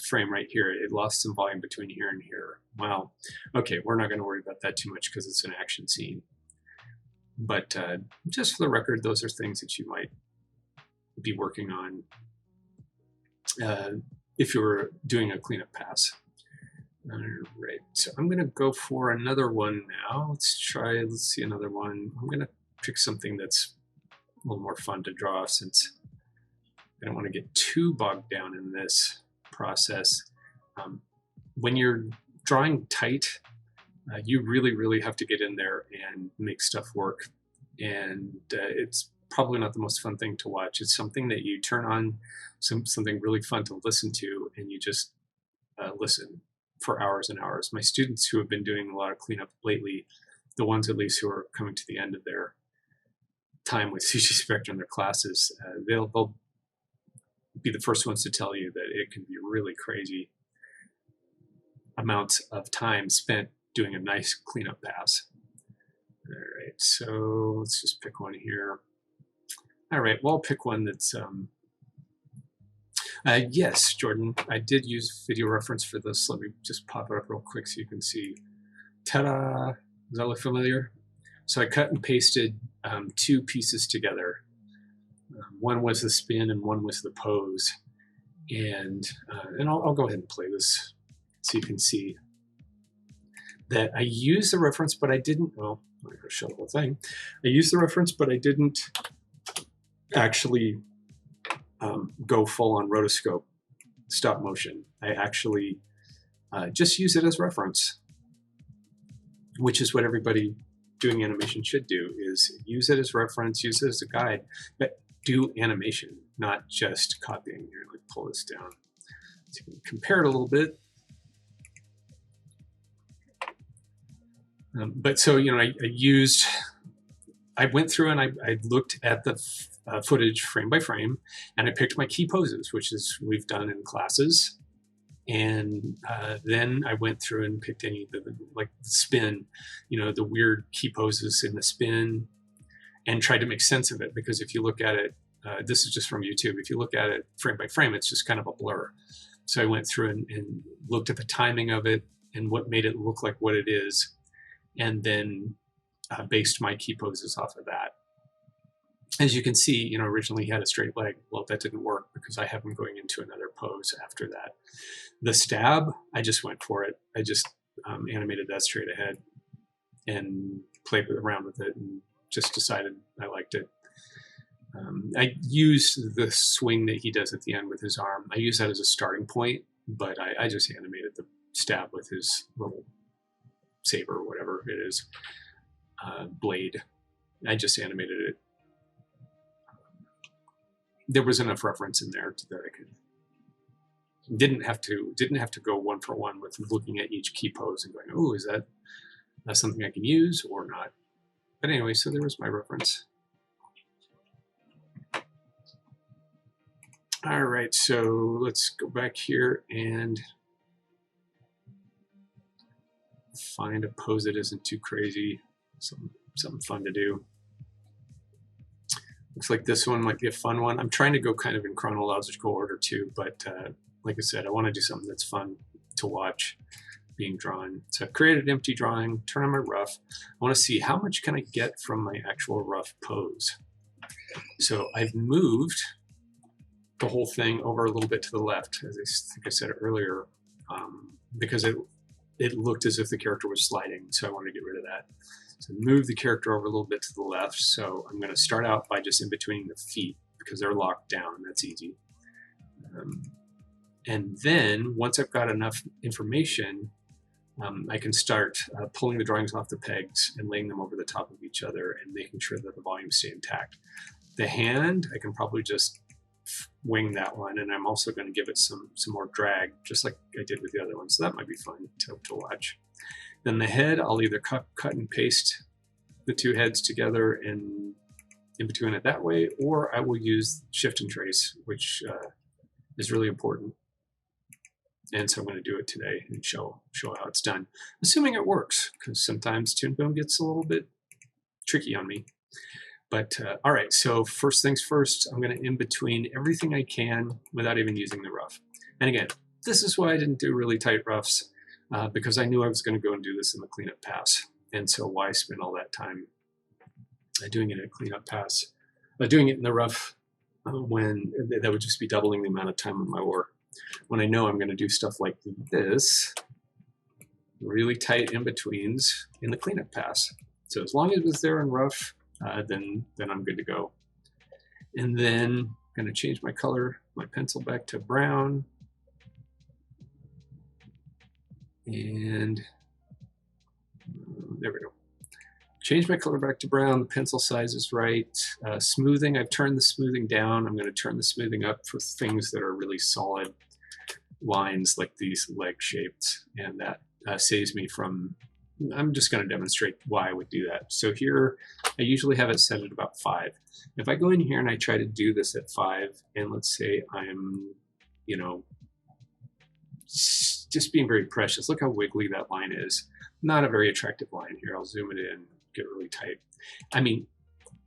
frame right here, it lost some volume between here and here. Well, okay, we're not going to worry about that too much because it's an action scene. But just for the record, those are things that you might be working on if you're doing a cleanup pass. All right, so I'm going to go for another one now. Let's see another one. I'm going to pick something that's a little more fun to draw since I don't want to get too bogged down in this process. When you're drawing tight, you really, really have to get in there and make stuff work. And it's probably not the most fun thing to watch. It's something that you turn on, something really fun to listen to, and you just listen for hours and hours. My students who have been doing a lot of cleanup lately, the ones at least who are coming to the end of their time with CG Spectrum in their classes, they'll be the first ones to tell you that it can be really crazy amounts of time spent doing a nice cleanup pass. All right, so let's just pick one here. All right, well, I'll pick one that's, Yes, Jordan, I did use video reference for this. Let me just pop it up real quick so you can see. Ta-da! Does that look familiar? So I cut and pasted 2 pieces together. One was the spin and one was the pose. And I'll go ahead and play this so you can see that I used the reference, but I didn't, well, I'm going to show the whole thing. I used the reference, but I didn't actually go full on rotoscope stop motion. I actually just use it as reference, which is what everybody doing animation should do, is use it as reference, use it as a guide, but do animation, not just copying. Here, let me pull this down so you can compare it a little bit. But so, you know, I went through and I looked at the footage frame by frame, and I picked my key poses, which is we've done in classes. And then I went through and picked any of the, like the spin, you know, the weird key poses in the spin, and tried to make sense of it. Because if you look at it, this is just from YouTube, if you look at it frame by frame, it's just kind of a blur. So I went through and looked at the timing of it and what made it look like what it is, and then based my key poses off of that. As you can see, you know, originally he had a straight leg. Well, that didn't work because I have him going into another pose after that. The stab, I just went for it. I just animated that straight ahead and played around with it and just decided I liked it. I used the swing that he does at the end with his arm. I use that as a starting point, but I just animated the stab with his little saber or whatever it is, blade. I just animated it. There was enough reference in there that I could didn't have to go one for one with looking at each key pose and going, oh, is that something I can use or not? But anyway, so there was my reference. All right, so let's go back here and find a pose that isn't too crazy, something fun to do. Looks like this one might be a fun one. I'm trying to go kind of in chronological order too, but like I said, I want to do something that's fun to watch being drawn. So I've created an empty drawing, turn on my rough. I want to see how much can I get from my actual rough pose. So I've moved the whole thing over a little bit to the left, as I think I said earlier, because it looked as if the character was sliding, so I wanted to get rid of that. So move the character over a little bit to the left. So I'm going to start out by just in between the feet because they're locked down. That's easy. And then once I've got enough information, I can start pulling the drawings off the pegs and laying them over the top of each other and making sure that the volumes stay intact. The hand, I can probably just wing that one, and I'm also going to give it some more drag, just like I did with the other one. So that might be fun to watch. Then the head, I'll either cut and paste the 2 heads together and in between it that way, or I will use shift and trace, which is really important. And so I'm going to do it today and show how it's done, assuming it works, because sometimes Toon Boom gets a little bit tricky on me. But all right, so first things first, I'm going to in between everything I can without even using the rough. And again, this is why I didn't do really tight roughs, because I knew I was going to go and do this in the cleanup pass. And so why spend all that time doing it in a cleanup pass, doing it in the rough when that would just be doubling the amount of time on my work. When I know I'm going to do stuff like this, really tight in-betweens in the cleanup pass. So as long as it's there in rough, then I'm good to go. And then I'm going to change my color, my pencil back to brown. And there we go. Change my color back to brown, the pencil size is right. Smoothing, I've turned the smoothing down. I'm going to turn the smoothing up for things that are really solid lines like these leg shaped, and that saves me from, I'm just going to demonstrate why I would do that. So here, I usually have it set at about 5. If I go in here and I try to do this at 5, and let's say I'm, you know, just being very precious, look how wiggly that line is. Not a very attractive line here. I'll zoom it in, get really tight. I mean,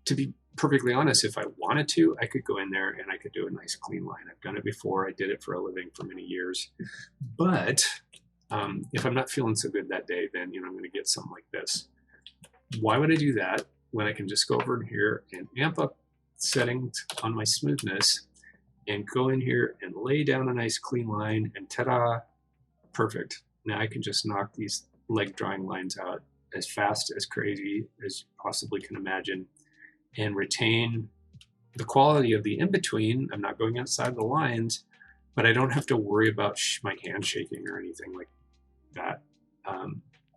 to be perfectly honest, if I wanted to, I could go in there and I could do a nice clean line. I've done it before. I did it for a living for many years. But if I'm not feeling so good that day, then I'm going to get something like this. Why would I do that when I can just go over here and amp up settings on my smoothness and go in here and lay down a nice clean line, and ta-da, perfect. Now I can just knock these leg drawing lines out as fast, as crazy as you possibly can imagine, and retain the quality of the in-between. I'm not going outside the lines, but I don't have to worry about my hand shaking or anything like that.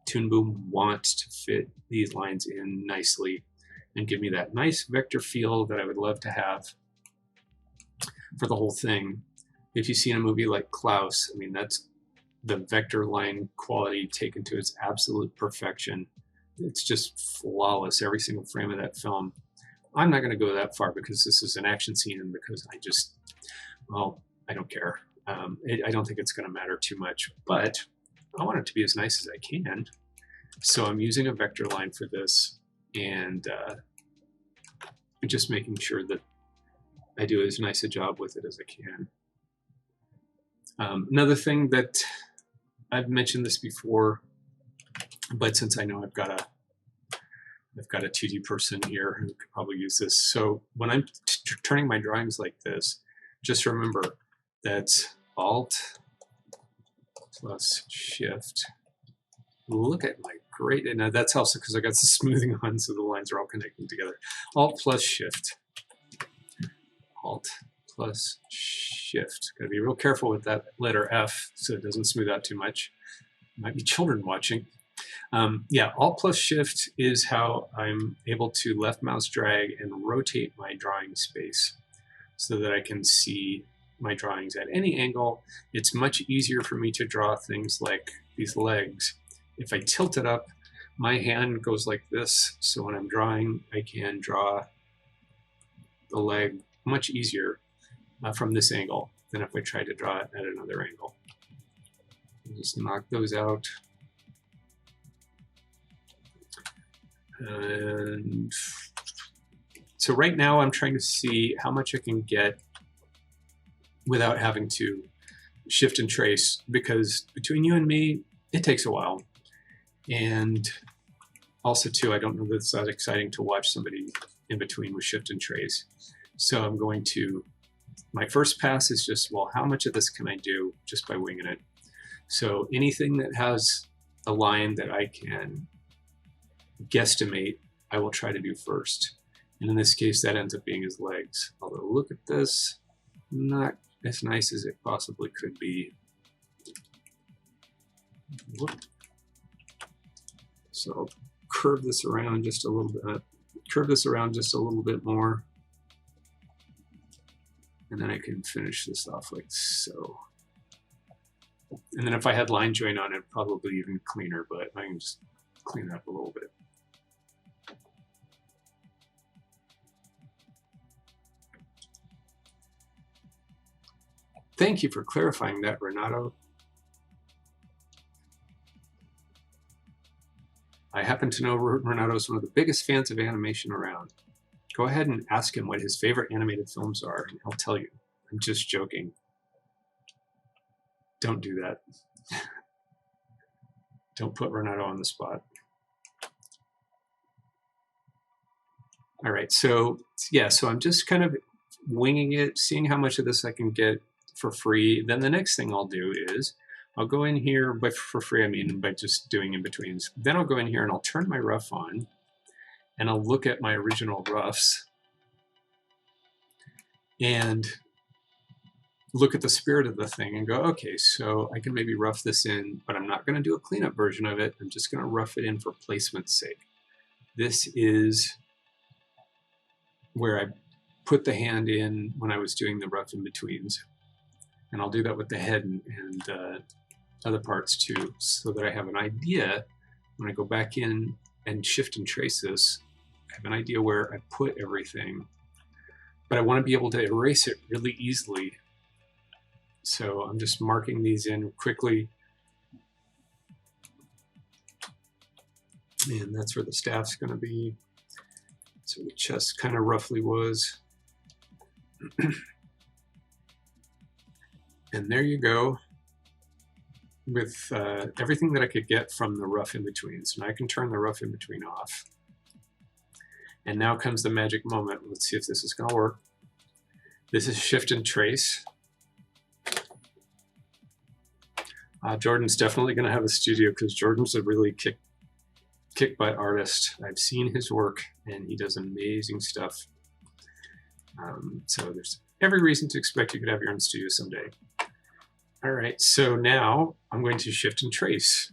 Toon Boom wants to fit these lines in nicely and give me that nice vector feel that I would love to have for the whole thing. If you see in a movie like Klaus, I mean, that's the vector line quality taken to its absolute perfection. It's just flawless, every single frame of that film. I'm not going to go that far because this is an action scene and because I don't care. I don't think it's going to matter too much, but I want it to be as nice as I can. So I'm using a vector line for this, and just making sure that I do as nice a job with it as I can. Another thing that I've mentioned this before, but since I know I've got a 2D person here who could probably use this. So when I'm turning my drawings like this, just remember that's Alt plus Shift. Look at my great, and that's also because I got the smoothing on, so the lines are all connecting together. Alt plus Shift. Alt plus Shift. Got to be real careful with that letter F so it doesn't smooth out too much. Might be children watching. Yeah, Alt plus Shift is how I'm able to left mouse drag and rotate my drawing space so that I can see my drawings at any angle. It's much easier for me to draw things like these legs. If I tilt it up, my hand goes like this, so when I'm drawing, I can draw the leg much easier from this angle than if I tried to draw it at another angle. I'll just knock those out. And so right now I'm trying to see how much I can get without having to shift and trace, because between you and me, it takes a while. And also too, I don't know that it's that exciting to watch somebody in between with shift and trace. So I'm going to, my first pass is just, well, how much of this can I do just by winging it? So anything that has a line that I can guesstimate, I will try to do first. And in this case, that ends up being his legs. Although look at this, not as nice as it possibly could be. Whoop. So I'll curve this around just a little bit, more. And then I can finish this off like so. And then if I had line join on it, probably even cleaner, but I can just clean it up a little bit. Thank you for clarifying that, Renato. I happen to know Renato is one of the biggest fans of animation around. Go ahead and ask him what his favorite animated films are, and he'll tell you. I'm just joking. Don't do that. Don't put Renato on the spot. All right, so yeah, so I'm just kind of winging it, seeing how much of this I can get for free. Then the next thing I'll do is I'll go in here, but for free I mean by just doing in-betweens. Then I'll go in here and I'll turn my rough on, and I'll look at my original roughs and look at the spirit of the thing and go, okay, so I can maybe rough this in, but I'm not going to do a cleanup version of it. I'm just going to rough it in for placement's sake. This is where I put the hand in when I was doing the rough in-betweens. And I'll do that with the head and other parts too, so that I have an idea when I go back in and shift and trace this. I have an idea where I put everything, but I want to be able to erase it really easily. So I'm just marking these in quickly. And that's where the staff's going to be. So the chest kind of roughly was. And there you go with everything that I could get from the rough in-between. So now I can turn the rough in-between off. And now comes the magic moment. Let's see if this is going to work. This is shift and trace. Jordan's definitely going to have a studio because Jordan's a really kick-butt artist. I've seen his work and he does amazing stuff. So there's every reason to expect you could have your own studio someday. All right, so now I'm going to shift and trace.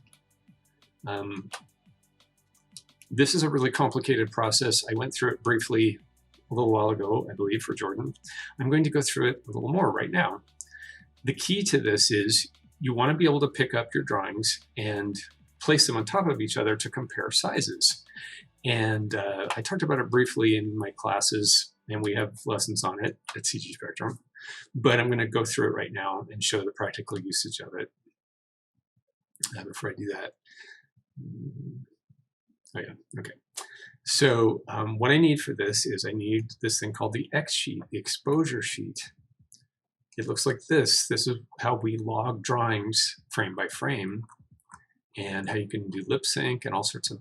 This is a really complicated process. I went through it briefly a little while ago, I believe, for Jordan. I'm going to go through it a little more right now. The key to this is you want to be able to pick up your drawings and place them on top of each other to compare sizes. And I talked about it briefly in my classes, and we have lessons on it at CG Spectrum. But I'm going to go through it right now and show the practical usage of it. Before I do that. Oh yeah, okay. So what I need for this is I need this thing called the X sheet, the exposure sheet. It looks like this. This is how we log drawings frame by frame and how you can do lip sync and all sorts of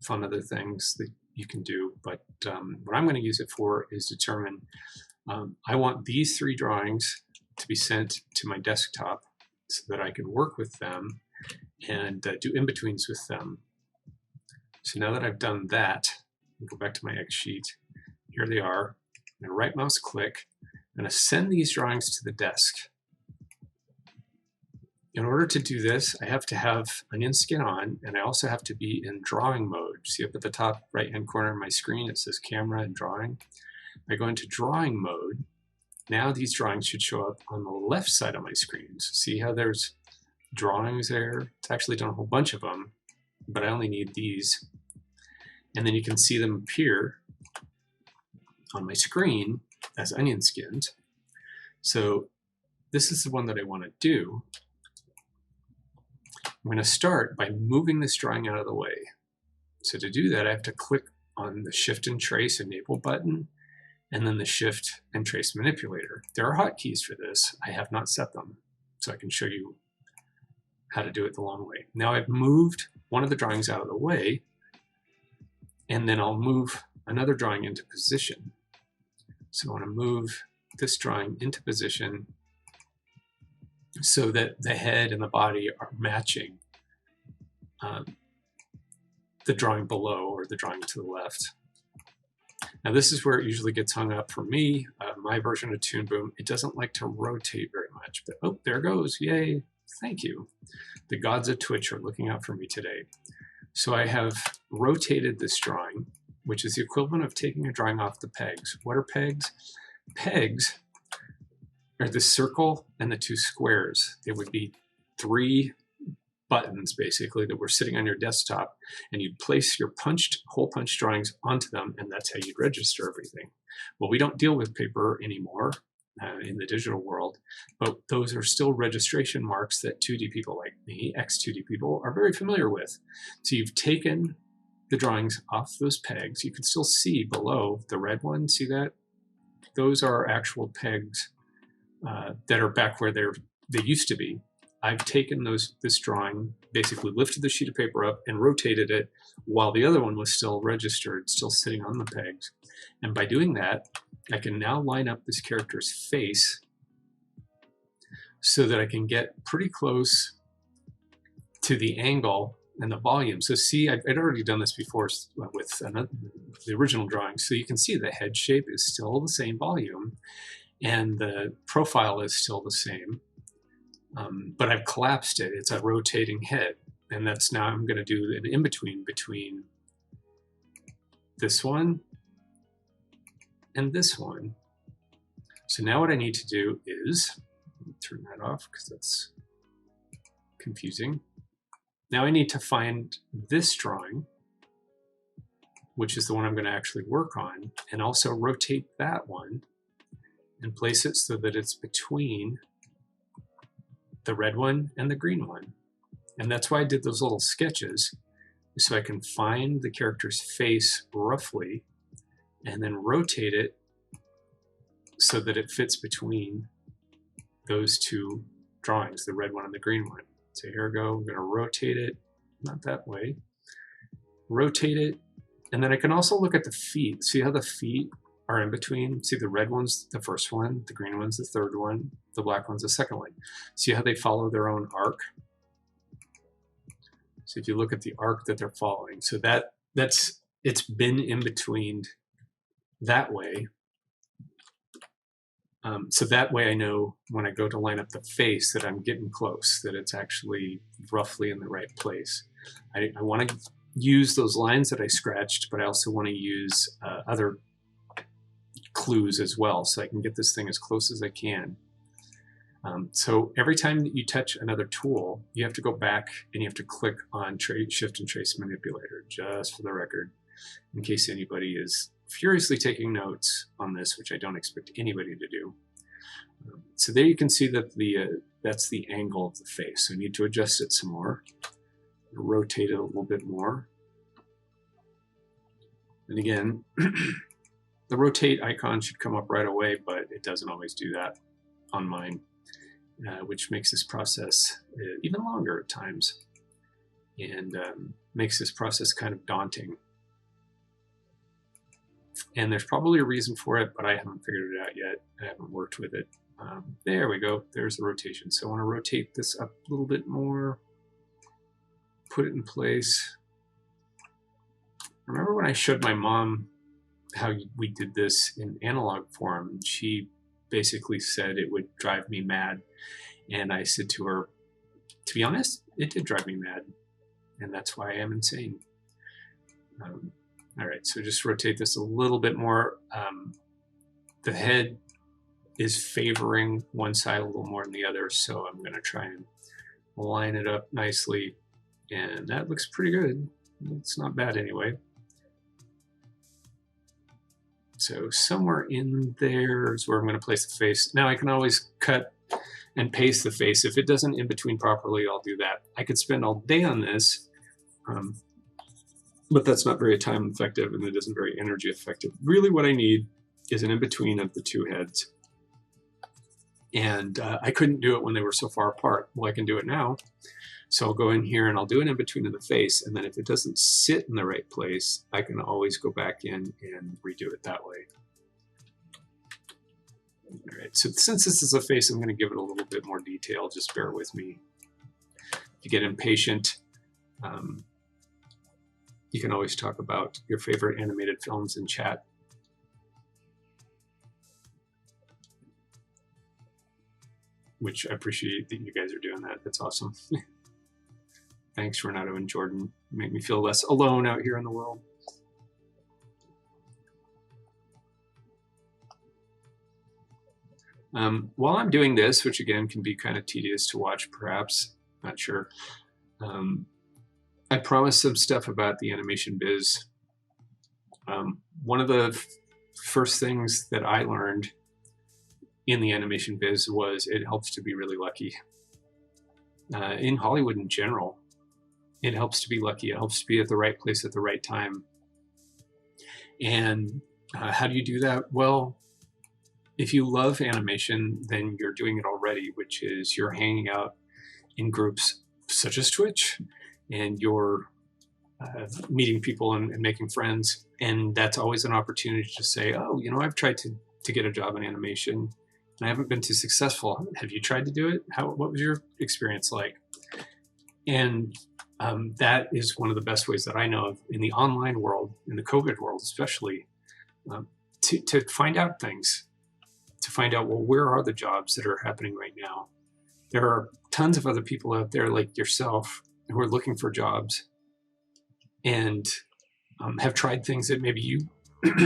fun other things that you can do. But what I'm going to use it for is determine, I want these 3 drawings to be sent to my desktop so that I can work with them and do in-betweens with them. So now that I've done that, I'll go back to my X sheet. Here they are. I'm going to right mouse click. I'm going to send these drawings to the desk. In order to do this, I have to have onion skin on, and I also have to be in drawing mode. See up at the top right-hand corner of my screen, it says camera and drawing. I go into drawing mode. Now these drawings should show up on the left side of my screen. So see how there's drawings there? It's actually done a whole bunch of them, but I only need these. And then you can see them appear on my screen as onion skins. So this is the one that I want to do. I'm going to start by moving this drawing out of the way. So to do that, I have to click on the Shift and Trace Enable button, and then the Shift and Trace Manipulator. There are hotkeys for this. I have not set them, so I can show you how to do it the long way. Now I've moved one of the drawings out of the way, and then I'll move another drawing into position. So I want to move this drawing into position so that the head and the body are matching the drawing below or the drawing to the left. Now this is where it usually gets hung up for me. My version of Toon Boom, it doesn't like to rotate very much, but oh, there it goes, yay, thank you. The gods of Twitch are looking out for me today. So I have rotated this drawing, which is the equivalent of taking a drawing off the pegs. What are pegs? Pegs are the circle and the 2 squares. It would be 3 buttons basically that were sitting on your desktop, and you'd place your hole punch drawings onto them, and that's how you'd register everything. Well, we don't deal with paper anymore in the digital world, but those are still registration marks that 2D people like me, ex-2D people, are very familiar with. So you've taken the drawings off those pegs. You can still see below the red one, see that? Those are actual pegs that are back where they used to be. I've taken this drawing, basically lifted the sheet of paper up and rotated it while the other one was still registered, still sitting on the pegs. And by doing that, I can now line up this character's face so that I can get pretty close to the angle and the volume. So see, I'd already done this before with the original drawing. So you can see the head shape is still the same volume and the profile is still the same. But I've collapsed it. It's a rotating head. And that's now I'm going to do an in-between between this one and this one. So now what I need to do is, turn that off because that's confusing. Now I need to find this drawing, which is the one I'm going to actually work on, and also rotate that one and place it so that it's between the red one and the green one. And that's why I did those little sketches, so I can find the character's face roughly and then rotate it so that it fits between those two drawings, the red one and the green one. So here we go, I'm gonna rotate it, not that way, rotate it, and then I can also look at the feet. See how the feet are in between? See the red one's the first one, the green one's the third one, the black one's the second one. See how they follow their own arc? So if you look at the arc that they're following, so it's been in between that way. So that way I know when I go to line up the face that I'm getting close, that it's actually roughly in the right place. I want to use those lines that I scratched, but I also want to use other clues as well, so I can get this thing as close as I can. So every time that you touch another tool, you have to go back and you have to click on Shift and Trace Manipulator, just for the record, in case anybody is furiously taking notes on this, which I don't expect anybody to do. So there you can see that that's the angle of the face. So I need to adjust it some more, rotate it a little bit more. And again, the rotate icon should come up right away, but it doesn't always do that on mine, which makes this process even longer at times, and makes this process kind of daunting. And there's probably a reason for it, but I haven't figured it out yet. I haven't worked with it. There we go. There's the rotation. So I want to rotate this up a little bit more, put it in place. Remember when I showed my mom how we did this in analog form? She basically said it would drive me mad. And I said to her, to be honest, it did drive me mad. And that's why I am insane. All right, so just rotate this a little bit more. The head is favoring one side a little more than the other, so I'm gonna try and line it up nicely. And that looks pretty good. It's not bad anyway. So somewhere in there is where I'm gonna place the face. Now I can always cut and paste the face. If it doesn't in between properly, I'll do that. I could spend all day on this, but that's not very time effective and it isn't very energy effective. Really what I need is an in-between of the two heads. And I couldn't do it when they were so far apart. Well, I can do it now. So I'll go in here and I'll do an in-between of the face. And then if it doesn't sit in the right place, I can always go back in and redo it that way. All right, so since this is a face, I'm gonna give it a little bit more detail. Just bear with me. If you get impatient, you can always talk about your favorite animated films in chat. Which I appreciate that you guys are doing that. That's awesome. Thanks, Renato and Jordan. Make me feel less alone out here in the world. While I'm doing this, which again can be kind of tedious to watch, perhaps, not sure. I promised some stuff about the animation biz. One of the first things that I learned in the animation biz was it helps to be really lucky. In Hollywood in general, it helps to be lucky. It helps to be at the right place at the right time. And how do you do that? Well, if you love animation, then you're doing it already, which is you're hanging out in groups such as Twitch, and you're meeting people and making friends. And that's always an opportunity to say, oh, you know, I've tried to get a job in animation and I haven't been too successful. Have you tried to do it? What was your experience like? And that is one of the best ways that I know of in the online world, in the COVID world especially, to find out things, to find out, well, where are the jobs that are happening right now? There are tons of other people out there like yourself who are looking for jobs and have tried things that maybe you,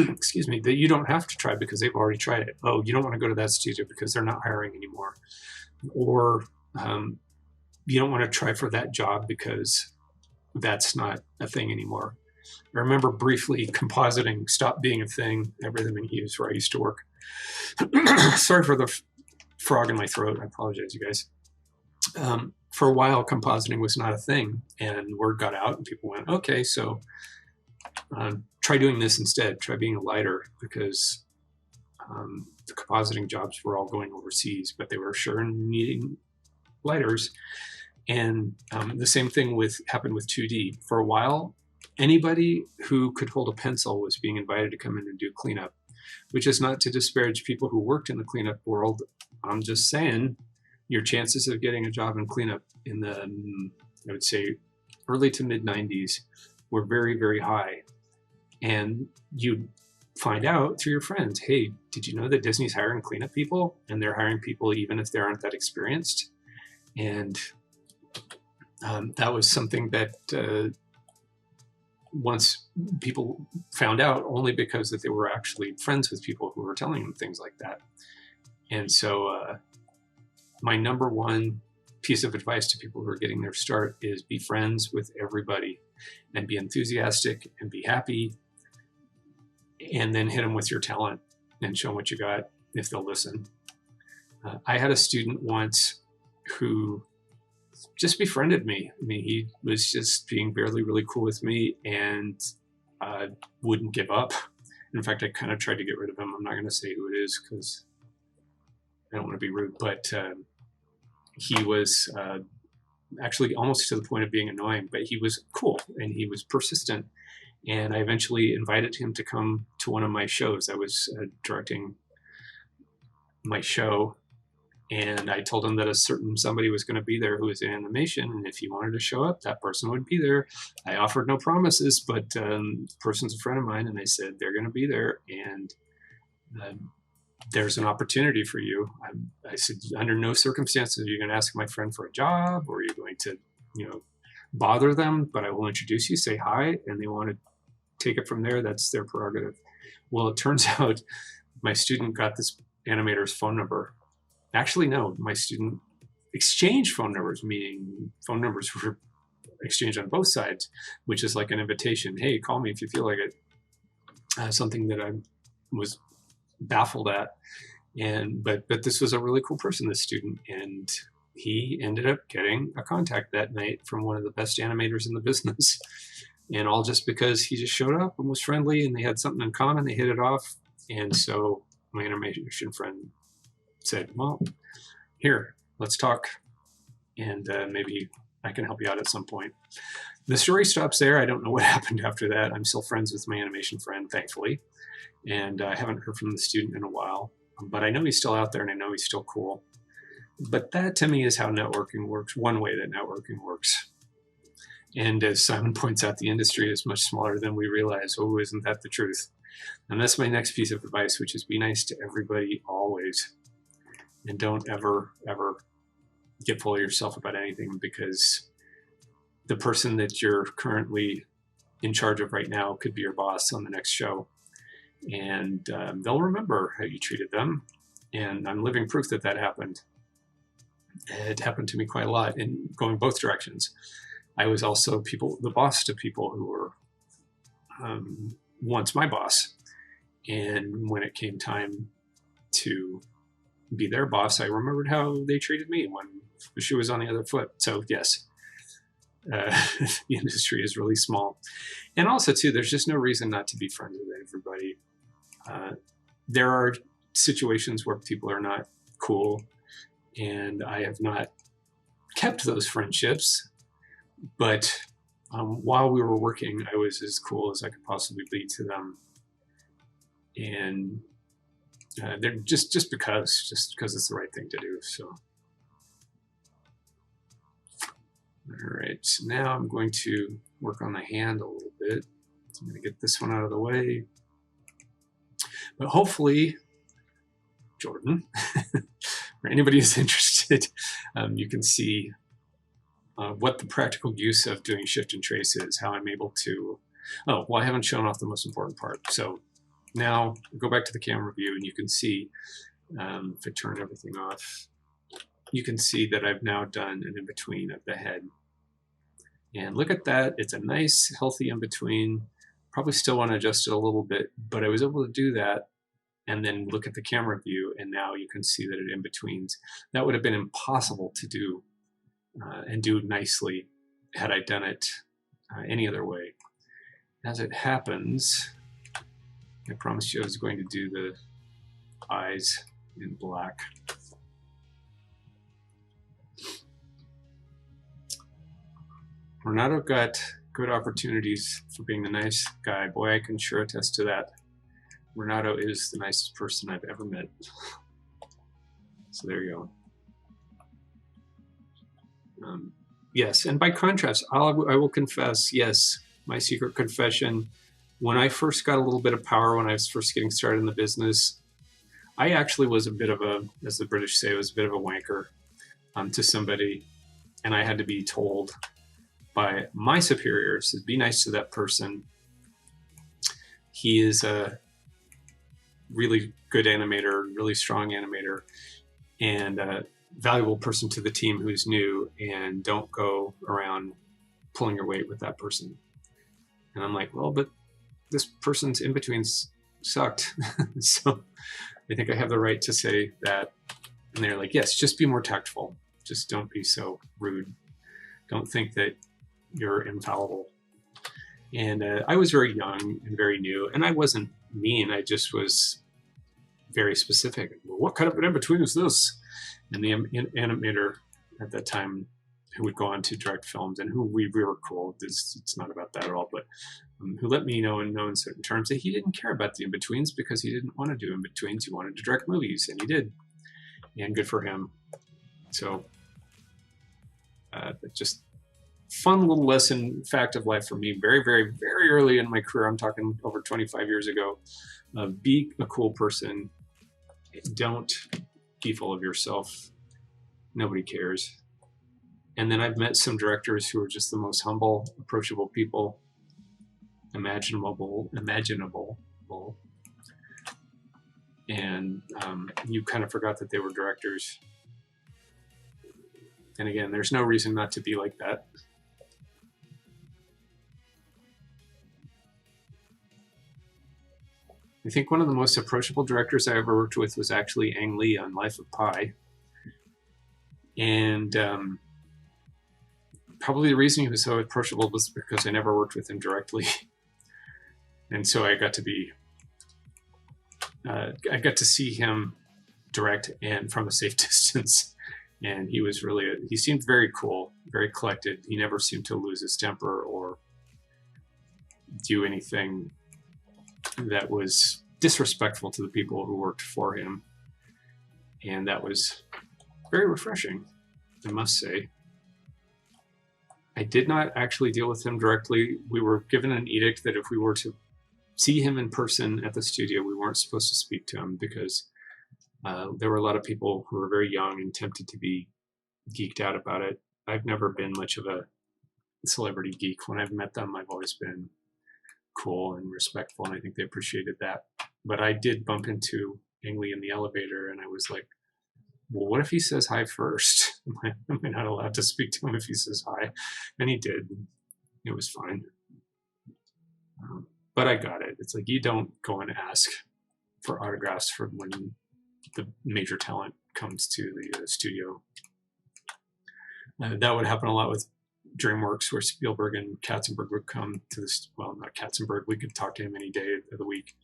excuse me, that you don't have to try because they've already tried it. Oh, you don't want to go to that studio because they're not hiring anymore. Or you don't want to try for that job because that's not a thing anymore. I remember briefly compositing stopped being a thing at Rhythm and Hues where I used to work. Sorry for the frog in my throat. I apologize, you guys. For a while, compositing was not a thing, and word got out, and people went, okay, so try doing this instead. Try being a lighter, because the compositing jobs were all going overseas, but they were sure needing lighters. And the same thing happened with 2D. For a while, anybody who could hold a pencil was being invited to come in and do cleanup, which is not to disparage people who worked in the cleanup world. I'm just saying your chances of getting a job in cleanup in the, I would say, early to mid 90s were very, very high. And you'd find out through your friends, hey, did you know that Disney's hiring cleanup people? And they're hiring people even if they aren't that experienced. And that was something that once people found out, only because that they were actually friends with people who were telling them things like that. And so my number one piece of advice to people who are getting their start is be friends with everybody and be enthusiastic and be happy, and then hit them with your talent and show them what you got if they'll listen. I had a student once who just befriended me. I mean, he was just being barely really cool with me and wouldn't give up. In fact, I kind of tried to get rid of him. I'm not going to say who it is because I don't want to be rude, but he was actually almost to the point of being annoying, but he was cool and he was persistent. And I eventually invited him to come to one of my shows. I was directing my show, and I told him that a certain somebody was going to be there who was in animation, and if he wanted to show up, that person would be there. I offered no promises, but the person's a friend of mine, and they said they're going to be there, and there's an opportunity for you. I said, under no circumstances are you going to ask my friend for a job, or are you going to, bother them, but I will introduce you, say hi, and they want to take it from there. That's their prerogative. Well, it turns out my student got this animator's phone number. Actually, no, my student exchanged phone numbers, meaning phone numbers were exchanged on both sides, which is like an invitation. Hey, call me if you feel like it. Something that I was baffled at. But this was a really cool person, this student, and he ended up getting a contact that night from one of the best animators in the business. And all just because he just showed up and was friendly and they had something in common, they hit it off. And so my animation friend said, well, here, let's talk. And maybe I can help you out at some point. The story stops there. I don't know what happened after that. I'm still friends with my animation friend, thankfully. And I haven't heard from the student in a while. But I know he's still out there and I know he's still cool. But that to me is how networking works, one way that networking works. And as Simon points out, the industry is much smaller than we realize. Oh, isn't that the truth? And that's my next piece of advice, which is be nice to everybody always. And don't ever, ever get full of yourself about anything, because the person that you're currently in charge of right now could be your boss on the next show. And they'll remember how you treated them. And I'm living proof that that happened. It happened to me quite a lot in going both directions. I was also the boss to people who were once my boss. And when it came time to be their boss, I remembered how they treated me when the shoe was on the other foot. So yes, the industry is really small. And also too, there's just no reason not to be friends with everybody. There are situations where people are not cool, and I have not kept those friendships, but while we were working, I was as cool as I could possibly be to them. And they're just because it's the right thing to do. So, all right, so now I'm going to work on the hand a little bit. So I'm going to get this one out of the way. But hopefully, Jordan, or anybody who's interested, you can see what the practical use of doing shift and trace is, how I'm able to, oh, well, I haven't shown off the most important part. So now go back to the camera view and you can see, if I turn everything off, you can see that I've now done an in-between of the head. And look at that, it's a nice, healthy in-between. Probably still want to adjust it a little bit, but I was able to do that and then look at the camera view, and now you can see that it in-betweens. That would have been impossible to do and do nicely had I done it any other way. As it happens, I promised you I was going to do the eyes in black. Dorado got good opportunities for being a nice guy. Boy, I can sure attest to that. Dorado is the nicest person I've ever met. So there you go. Yes, and by contrast, I will confess, yes, my secret confession, when I first got a little bit of power, when I was first getting started in the business, I actually was a bit of a, as the British say, was a bit of a wanker to somebody, and I had to be told by my superiors to be nice to that person. He is a really good animator, really strong animator, and a valuable person to the team who's new, and don't go around pulling your weight with that person. And I'm like, well, but this person's in-betweens sucked. So I think I have the right to say that. And they're like, yes, just be more tactful. Just don't be so rude. Don't think that you're infallible. And I was very young and very new, and I wasn't mean. I just was very specific. Well, what kind of an in-between is this? And the animator at that time, who would go on to direct films and who we were cool, it's not about that at all, but who let me know in certain terms that he didn't care about the in-betweens because he didn't want to do in-betweens. He wanted to direct movies, and he did. And good for him. So just fun little lesson, fact of life for me, very, very, very early in my career. I'm talking over 25 years ago. Be a cool person. Don't be full of yourself. Nobody cares. And then I've met some directors who are just the most humble, approachable people imaginable. And you kind of forgot that they were directors. And again, there's no reason not to be like that. I think one of the most approachable directors I ever worked with was actually Ang Lee on Life of Pi. And probably the reason he was so approachable was because I never worked with him directly. And so I got to be, I got to see him direct and from a safe distance. And he was really, he seemed very cool, very collected. He never seemed to lose his temper or do anything that was disrespectful to the people who worked for him. And that was very refreshing, I must say. I did not actually deal with him directly. We were given an edict that if we were to see him in person at the studio, we weren't supposed to speak to him because there were a lot of people who were very young and tempted to be geeked out about it. I've never been much of a celebrity geek. When I've met them, I've always been cool and respectful, and I think they appreciated that. But I did bump into Ang Lee in the elevator, and I was like, well, what if he says hi first? Am I not allowed to speak to him if he says hi? And he did. It was fine. But I got it. It's like, you don't go and ask for autographs for when the major talent comes to the studio. That would happen a lot with DreamWorks, where Spielberg and Katzenberg would come to this. Well, not Katzenberg. We could talk to him any day of the week.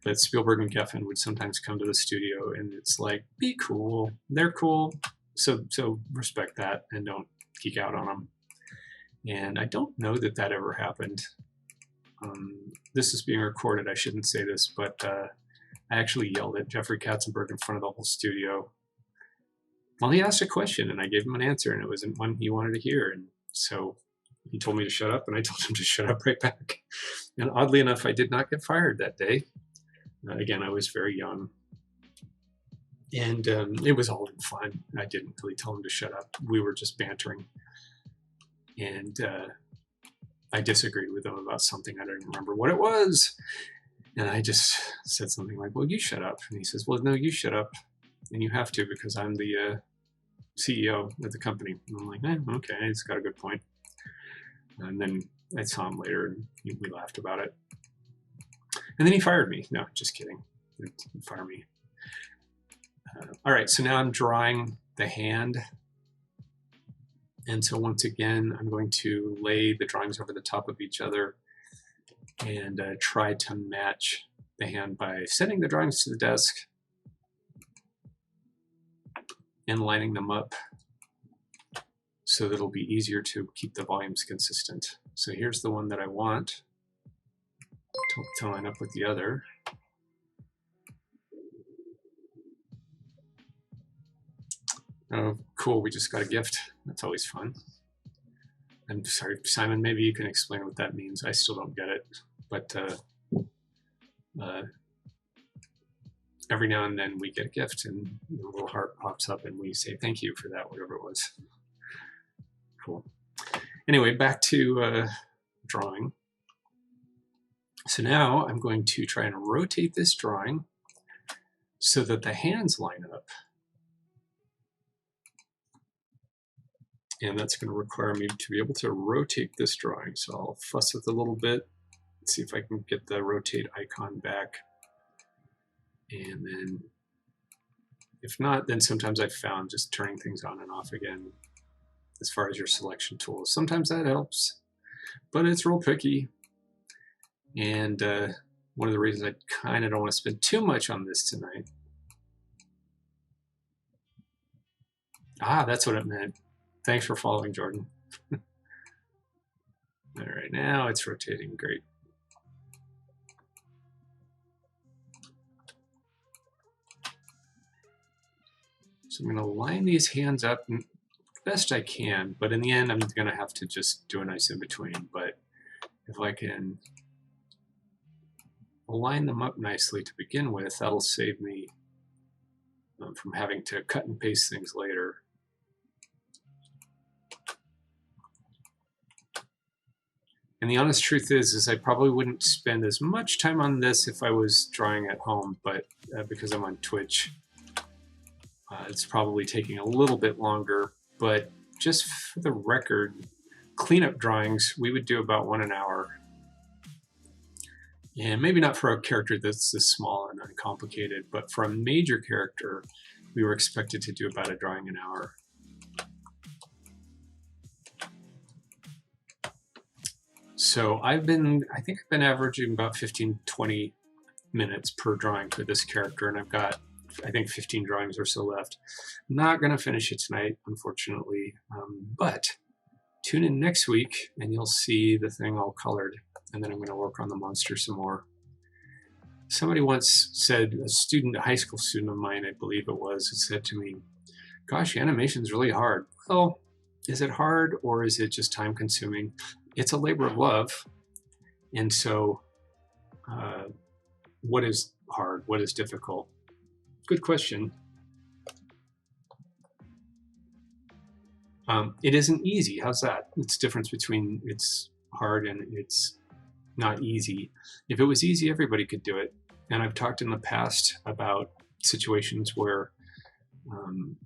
But Spielberg and Geffen would sometimes come to the studio, and it's like, be cool. They're cool. So respect that and don't geek out on them. And I don't know that that ever happened. This is being recorded. I shouldn't say this, but I actually yelled at Jeffrey Katzenberg in front of the whole studio. Well, he asked a question, and I gave him an answer, and it wasn't one he wanted to hear. And so he told me to shut up, and I told him to shut up right back. And oddly enough, I did not get fired that day. Again, I was very young. And it was all in fun. I didn't really tell him to shut up. We were just bantering. And I disagreed with him about something. I don't even remember what it was. And I just said something like, well, you shut up. And he says, well, no, you shut up. And you have to, because I'm the CEO of the company. And I'm like, okay, he's got a good point. And then I saw him later, and we laughed about it. And then he fired me. No, just kidding. He didn't fire me. All right, so now I'm drawing the hand. And so once again, I'm going to lay the drawings over the top of each other and try to match the hand by sending the drawings to the desk and lining them up so that it'll be easier to keep the volumes consistent. So here's the one that I want to line up with the other. Oh, cool, we just got a gift. That's always fun. I'm sorry, Simon, maybe you can explain what that means. I still don't get it, but every now and then we get a gift and a little heart pops up and we say thank you for that, whatever it was. Cool. Anyway, back to drawing. So now I'm going to try and rotate this drawing so that the hands line up. And that's going to require me to be able to rotate this drawing. So I'll fuss with it a little bit, see if I can get the rotate icon back. And then if not, then sometimes I've found just turning things on and off again as far as your selection tools. Sometimes that helps, but it's real picky. And one of the reasons I kind of don't want to spend too much on this tonight. Ah, that's what it meant. Thanks for following, Jordan. All right, now it's rotating. Great. So I'm going to line these hands up best I can, but in the end, I'm going to have to just do a nice in between. But if I can line them up nicely to begin with, that'll save me from having to cut and paste things later. And the honest truth is I probably wouldn't spend as much time on this if I was drawing at home, but because I'm on Twitch, it's probably taking a little bit longer. But just for the record, cleanup drawings, we would do about 1 an hour. And maybe not for a character that's this small and uncomplicated, but for a major character, we were expected to do about a drawing an hour. So I think I've been averaging about 15-20 minutes per drawing for this character, and I've got, I think, 15 drawings or so left. Not going to finish it tonight, unfortunately, but tune in next week and you'll see the thing all colored, and then I'm going to work on the monster some more. Somebody once said, a high school student of mine, I believe it was, said to me, gosh, animation's really hard. Well, is it hard or is it just time consuming? It's a labor of love. And so what is hard? What is difficult? Good question. It isn't easy. How's that? It's the difference between it's hard and it's not easy. If it was easy, everybody could do it. And I've talked in the past about situations where,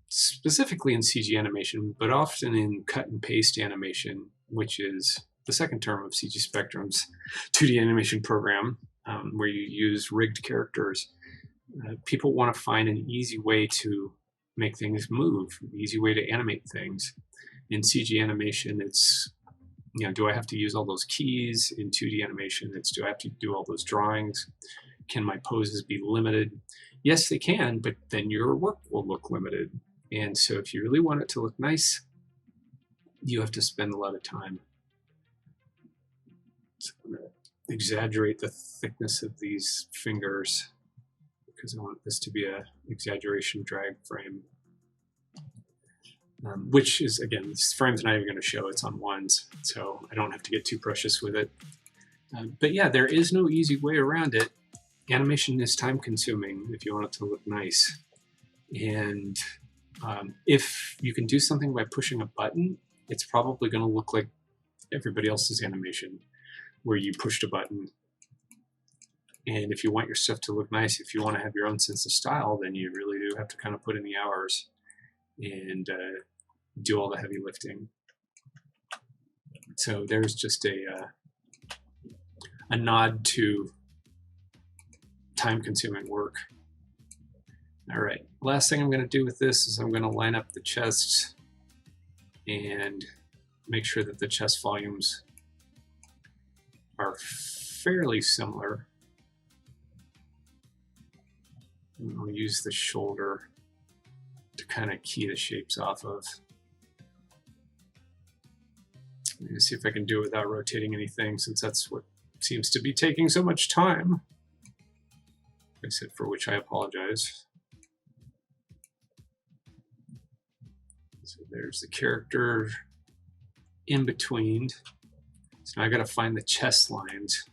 specifically in CG animation, but often in cut and paste animation, which is the second term of CG Spectrum's 2D animation program, where you use rigged characters. People want to find an easy way to make things move, an easy way to animate things. In CG animation, it's, do I have to use all those keys? In 2D animation, it's, do I have to do all those drawings? Can my poses be limited? Yes, they can, but then your work will look limited. And so if you really want it to look nice, you have to spend a lot of time. So I'm going to exaggerate the thickness of these fingers because I want this to be an exaggeration drag frame. Which is, again, this frame's not even going to show, it's on ones, so I don't have to get too precious with it. But yeah, there is no easy way around it. Animation is time consuming if you want it to look nice. And if you can do something by pushing a button, it's probably going to look like everybody else's animation, where you pushed a button. And if you want your stuff to look nice, if you want to have your own sense of style, then you really do have to kind of put in the hours and do all the heavy lifting. So there's just a nod to time-consuming work. All right, last thing I'm going to do with this is I'm going to line up the chest and make sure that the chest volumes are fairly similar. And I'll use the shoulder to kind of key the shapes off of. Let me see if I can do it without rotating anything, since that's what seems to be taking so much time. I said, for which I apologize. So there's the character in between. So now I got to find the chest lines.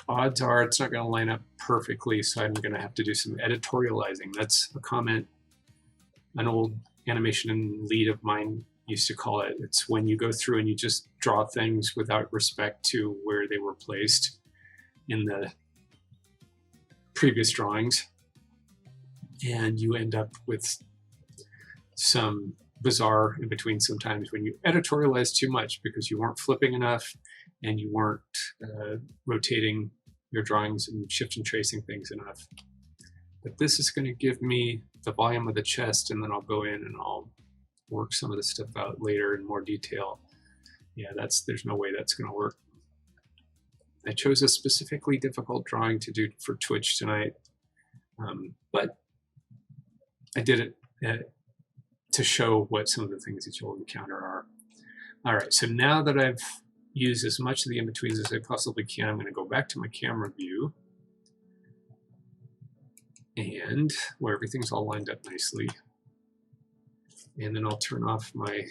Odds are it's not going to line up perfectly, so I'm going to have to do some editorializing. That's a comment an old animation lead of mine used to call it. It's when you go through and you just draw things without respect to where they were placed in the previous drawings, and you end up with some bizarre in between sometimes when you editorialize too much because you weren't flipping enough and you weren't rotating your drawings and shift and tracing things enough. But this is going to give me the volume of the chest, and then I'll go in and I'll work some of the stuff out later in more detail. Yeah, there's no way that's going to work. I chose a specifically difficult drawing to do for Twitch tonight, but I did it to show what some of the things that you'll encounter are. All right, so now that I've used as much of the in-betweens as I possibly can, I'm going to go back to my camera view, and where everything's all lined up nicely. And then I'll turn off my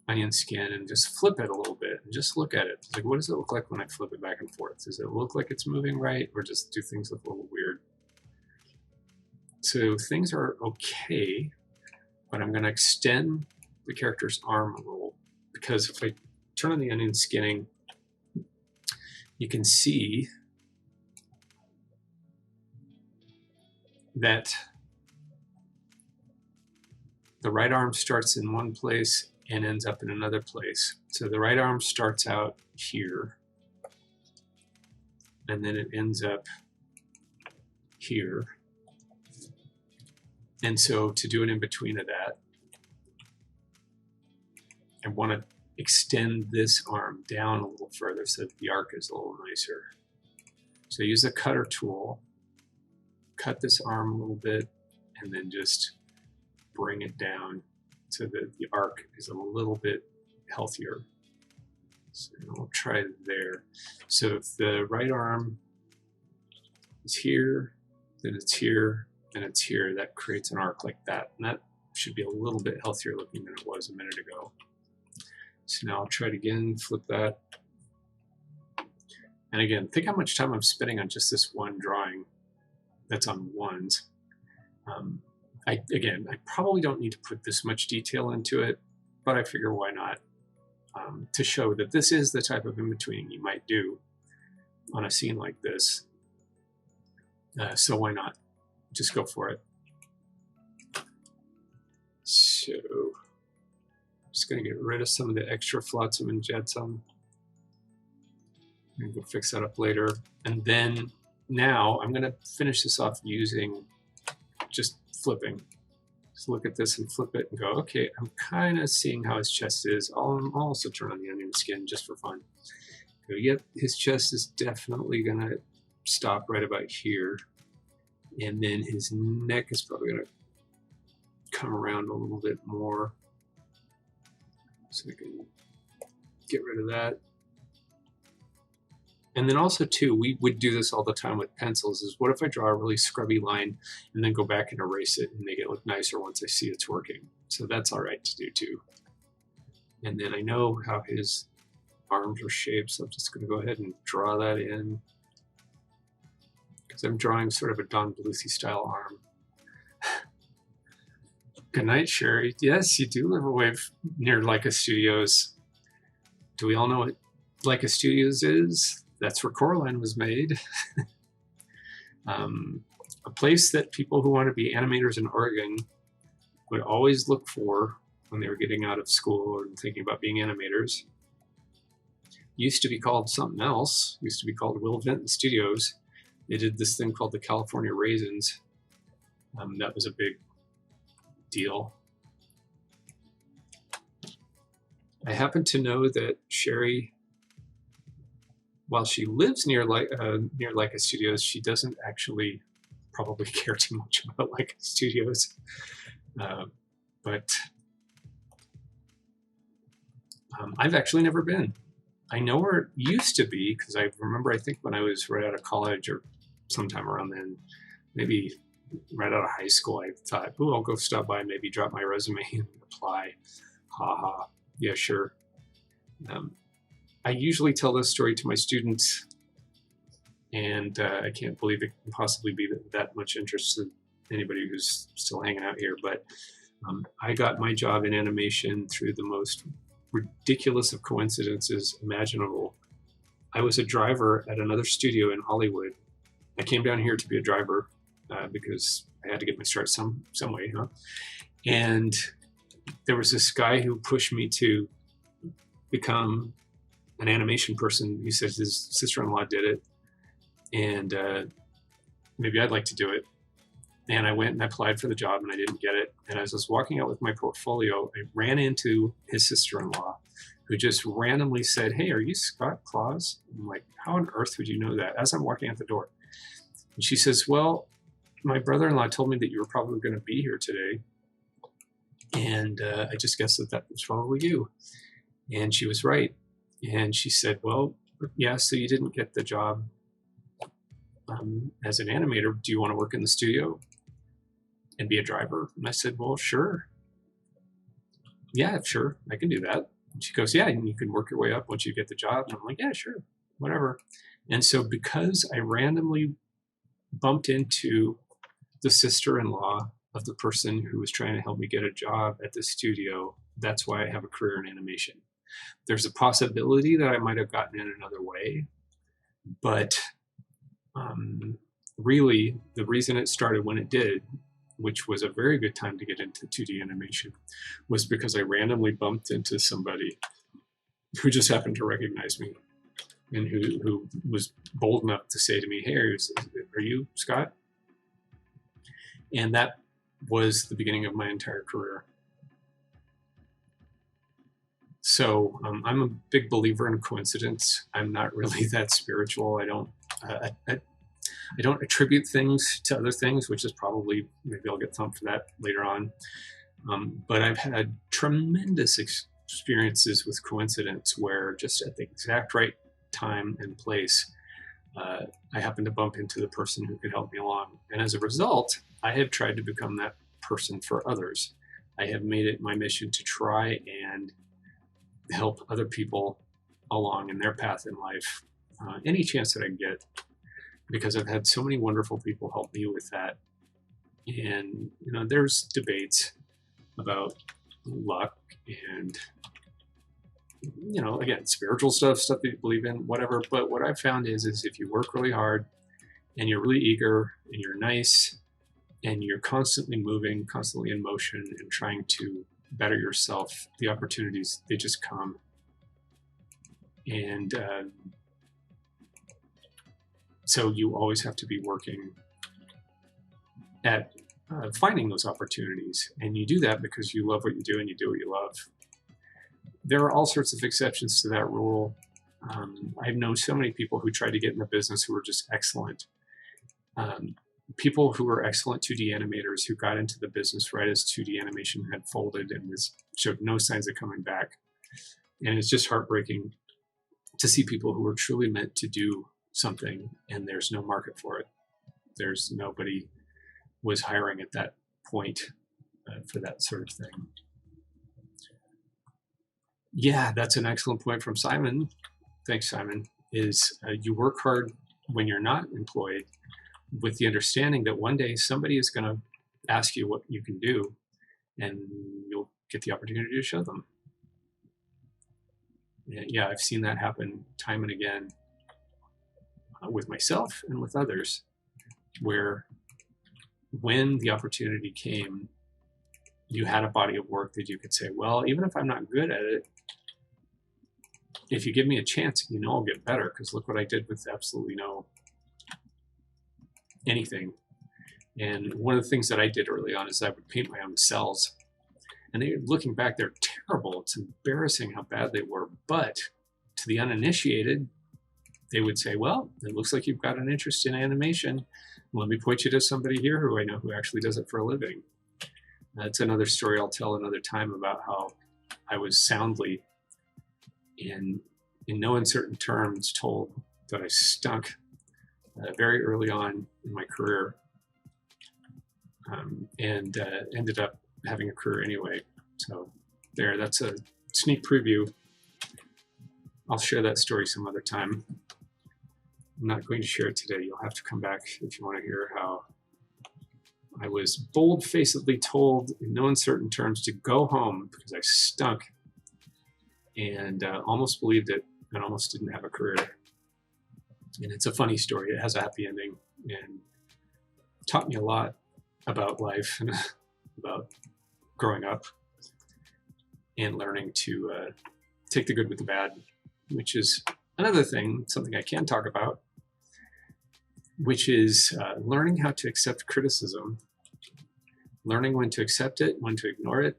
onion skin and just flip it a little bit and just look at it. It's like, what does it look like when I flip it back and forth? Does it look like it's moving right, or just do things look a little weird? So things are okay, but I'm going to extend the character's arm a little, because if I turn on the onion skinning, you can see that the right arm starts in one place and ends up in another place. So the right arm starts out here, and then it ends up here. And so to do an in-between of that, I want to extend this arm down a little further so that the arc is a little nicer. So use the cutter tool, cut this arm a little bit, and then just bring it down so that the arc is a little bit healthier. So I'll try there. So if the right arm is here, then it's here, then it's here, that creates an arc like that. And that should be a little bit healthier looking than it was a minute ago. So now I'll try it again, flip that. And again, think how much time I'm spending on just this one drawing that's on ones. Again, I probably don't need to put this much detail into it, but I figure why not? To show that this is the type of in-between you might do on a scene like this. So why not? Just go for it. So I'm just going to get rid of some of the extra flotsam and jetsam. I'm going to go fix that up later. And then now I'm going to finish this off using just flipping. So look at this and flip it and go, okay, I'm kind of seeing how his chest is. I'll also turn on the onion skin just for fun. Go, yep, his chest is definitely going to stop right about here. And then his neck is probably going to come around a little bit more. So I can get rid of that. And then also too, we would do this all the time with pencils, is what if I draw a really scrubby line and then go back and erase it and make it look nicer once I see it's working. So that's all right to do too. And then I know how his arms are shaped, so I'm just going to go ahead and draw that in, because I'm drawing sort of a Don Bluth style arm. Good night, Sherry. Yes, you do live away near Leica Studios. Do we all know what Leica Studios is? That's where Coraline was made. A place that people who want to be animators in Oregon would always look for when they were getting out of school or thinking about being animators. Used to be called something else. Used to be called Will Vinton Studios. They did this thing called the California Raisins. That was a big deal. I happen to know that Sherry while she lives near Leica Studios, she doesn't actually probably care too much about Leica Studios. But I've actually never been. I know where it used to be because I remember, I think when I was right out of college or sometime around then, maybe right out of high school, I thought, oh, I'll go stop by, maybe drop my resume and apply. Ha. Yeah, sure. I usually tell this story to my students, and I can't believe it can possibly be that much interest to anybody who's still hanging out here. But I got my job in animation through the most ridiculous of coincidences imaginable. I was a driver at another studio in Hollywood. I came down here to be a driver because I had to get my start some way, huh? And there was this guy who pushed me to become an animation person. He said his sister-in-law did it, and maybe I'd like to do it. And I went and applied for the job, and I didn't get it. And as I was walking out with my portfolio, I ran into his sister-in-law, who just randomly said, "Hey, are you Scott Claus?" I'm like, how on earth would you know that? As I'm walking out the door. And she says, "Well, my brother-in-law told me that you were probably going to be here today. And I just guessed that was probably you." And she was right. And she said, "Well, yeah, so you didn't get the job as an animator. Do you want to work in the studio and be a driver?" And I said, "Well, sure. Yeah, sure, I can do that." And she goes, "Yeah, and you can work your way up once you get the job." And I'm like, "Yeah, sure, whatever." And so because I randomly bumped into the sister-in-law of the person who was trying to help me get a job at the studio, that's why I have a career in animation. There's a possibility that I might have gotten in another way, but really the reason it started when it did, which was a very good time to get into 2D animation, was because I randomly bumped into somebody who just happened to recognize me and who was bold enough to say to me, "Hey, are you Scott?" And that was the beginning of my entire career. So I'm a big believer in coincidence. I'm not really that spiritual. I don't attribute things to other things, which is probably, maybe I'll get thumped for that later on. But I've had tremendous experiences with coincidence where just at the exact right time and place, I happened to bump into the person who could help me along. And as a result, I have tried to become that person for others. I have made it my mission to try and help other people along in their path in life, any chance that I get, because I've had so many wonderful people help me with that. And there's debates about luck and again, spiritual stuff that you believe in, whatever. But what I've found is if you work really hard and you're really eager and you're nice and you're constantly moving, constantly in motion and trying to better yourself, the opportunities, they just come. And so you always have to be working at finding those opportunities. And you do that because you love what you do and you do what you love. There are all sorts of exceptions to that rule. I've known so many people who tried to get in the business who were just excellent. People who were excellent 2D animators who got into the business right as 2D animation had folded and showed no signs of coming back. And it's just heartbreaking to see people who were truly meant to do something and there's no market for it. There's nobody was hiring at that point for that sort of thing. Yeah, that's an excellent point from Simon. Thanks, Simon. Is you work hard when you're not employed with the understanding that one day somebody is going to ask you what you can do and you'll get the opportunity to show them. Yeah, I've seen that happen time and again with myself and with others, where when the opportunity came, you had a body of work that you could say, well, even if I'm not good at it, if you give me a chance, I'll get better, because look what I did with absolutely no anything. And one of the things that I did early on is I would paint my own cells. And looking back, they're terrible. It's embarrassing how bad they were. But to the uninitiated, they would say, well, it looks like you've got an interest in animation. Let me point you to somebody here who I know who actually does it for a living. That's another story I'll tell another time about how I was soundly, in no uncertain terms, told that I stunk very early on in my career, and ended up having a career anyway. So there, that's a sneak preview. I'll share that story some other time. I'm not going to share it today. You'll have to come back if you want to hear how I was bold-facedly told in no uncertain terms to go home because I stunk, and almost believed it and almost didn't have a career. And it's a funny story. It has a happy ending and taught me a lot about life and about growing up and learning to take the good with the bad, which is another thing, something I can talk about, which is learning how to accept criticism, learning when to accept it, when to ignore it,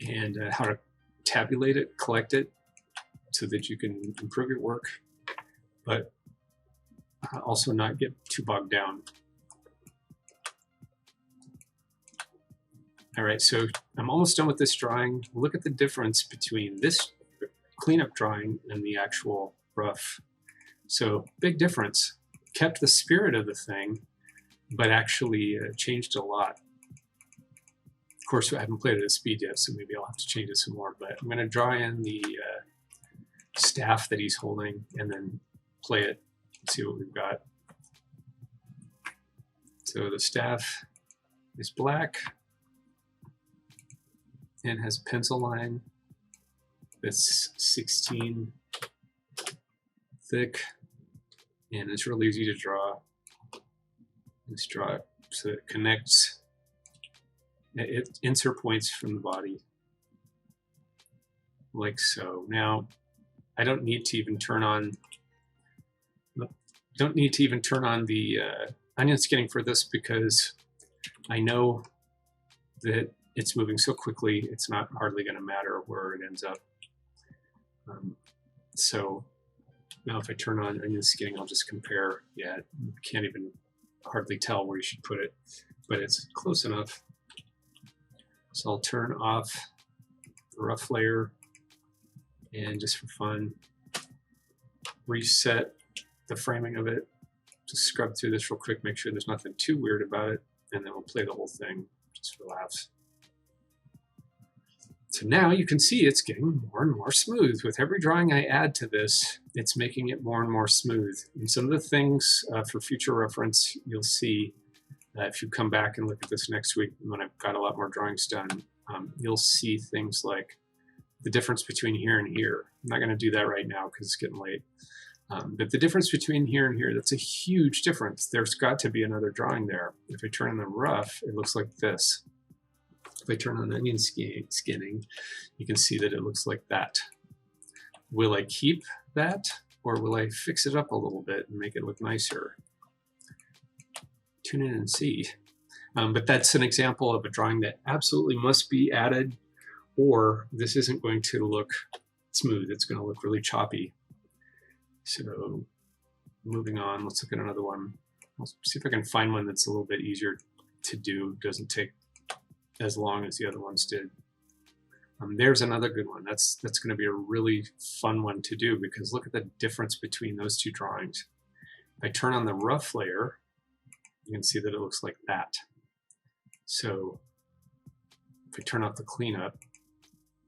and how to tabulate it, collect it, so that you can improve your work, but also not get too bogged down. All right, so I'm almost done with this drawing. Look at the difference between this cleanup drawing and the actual rough. So big difference. Kept the spirit of the thing, but actually changed a lot. Of course, I haven't played it at speed yet, so maybe I'll have to change it some more, but I'm gonna draw in the staff that he's holding and then play it, see what we've got. So the staff is black and has a pencil line that's 16 thick, and it's really easy to draw. Just draw it so it connects. It insert points from the body, like so. Now, I don't need to even turn on. Don't need to even turn on the onion skinning for this because I know that it's moving so quickly. It's not hardly going to matter where it ends up. So now if I turn on onion skinning, I'll just compare. Yeah, you can't even hardly tell where you should put it, but it's close enough. So I'll turn off the rough layer and just for fun, reset the framing of it. Just scrub through this real quick, make sure there's nothing too weird about it, and then we'll play the whole thing just for laughs. So now you can see it's getting more and more smooth. With every drawing I add to this, it's making it more and more smooth. And some of the things for future reference, you'll see if you come back and look at this next week when I've got a lot more drawings done, you'll see things like the difference between here and here. I'm not going to do that right now because it's getting late. But the difference between here and here, that's a huge difference. There's got to be another drawing there. If I turn on the rough, it looks like this. If I turn on onion skinning, you can see that it looks like that. Will I keep that, or will I fix it up a little bit and make it look nicer? Tune in and see. But that's an example of a drawing that absolutely must be added, or this isn't going to look smooth. It's going to look really choppy. So moving on, let's look at another one. I'll see if I can find one that's a little bit easier to do, doesn't take as long as the other ones did. There's another good one. That's going to be a really fun one to do because look at the difference between those two drawings. If I turn on the rough layer, you can see that it looks like that. So if I turn off the cleanup,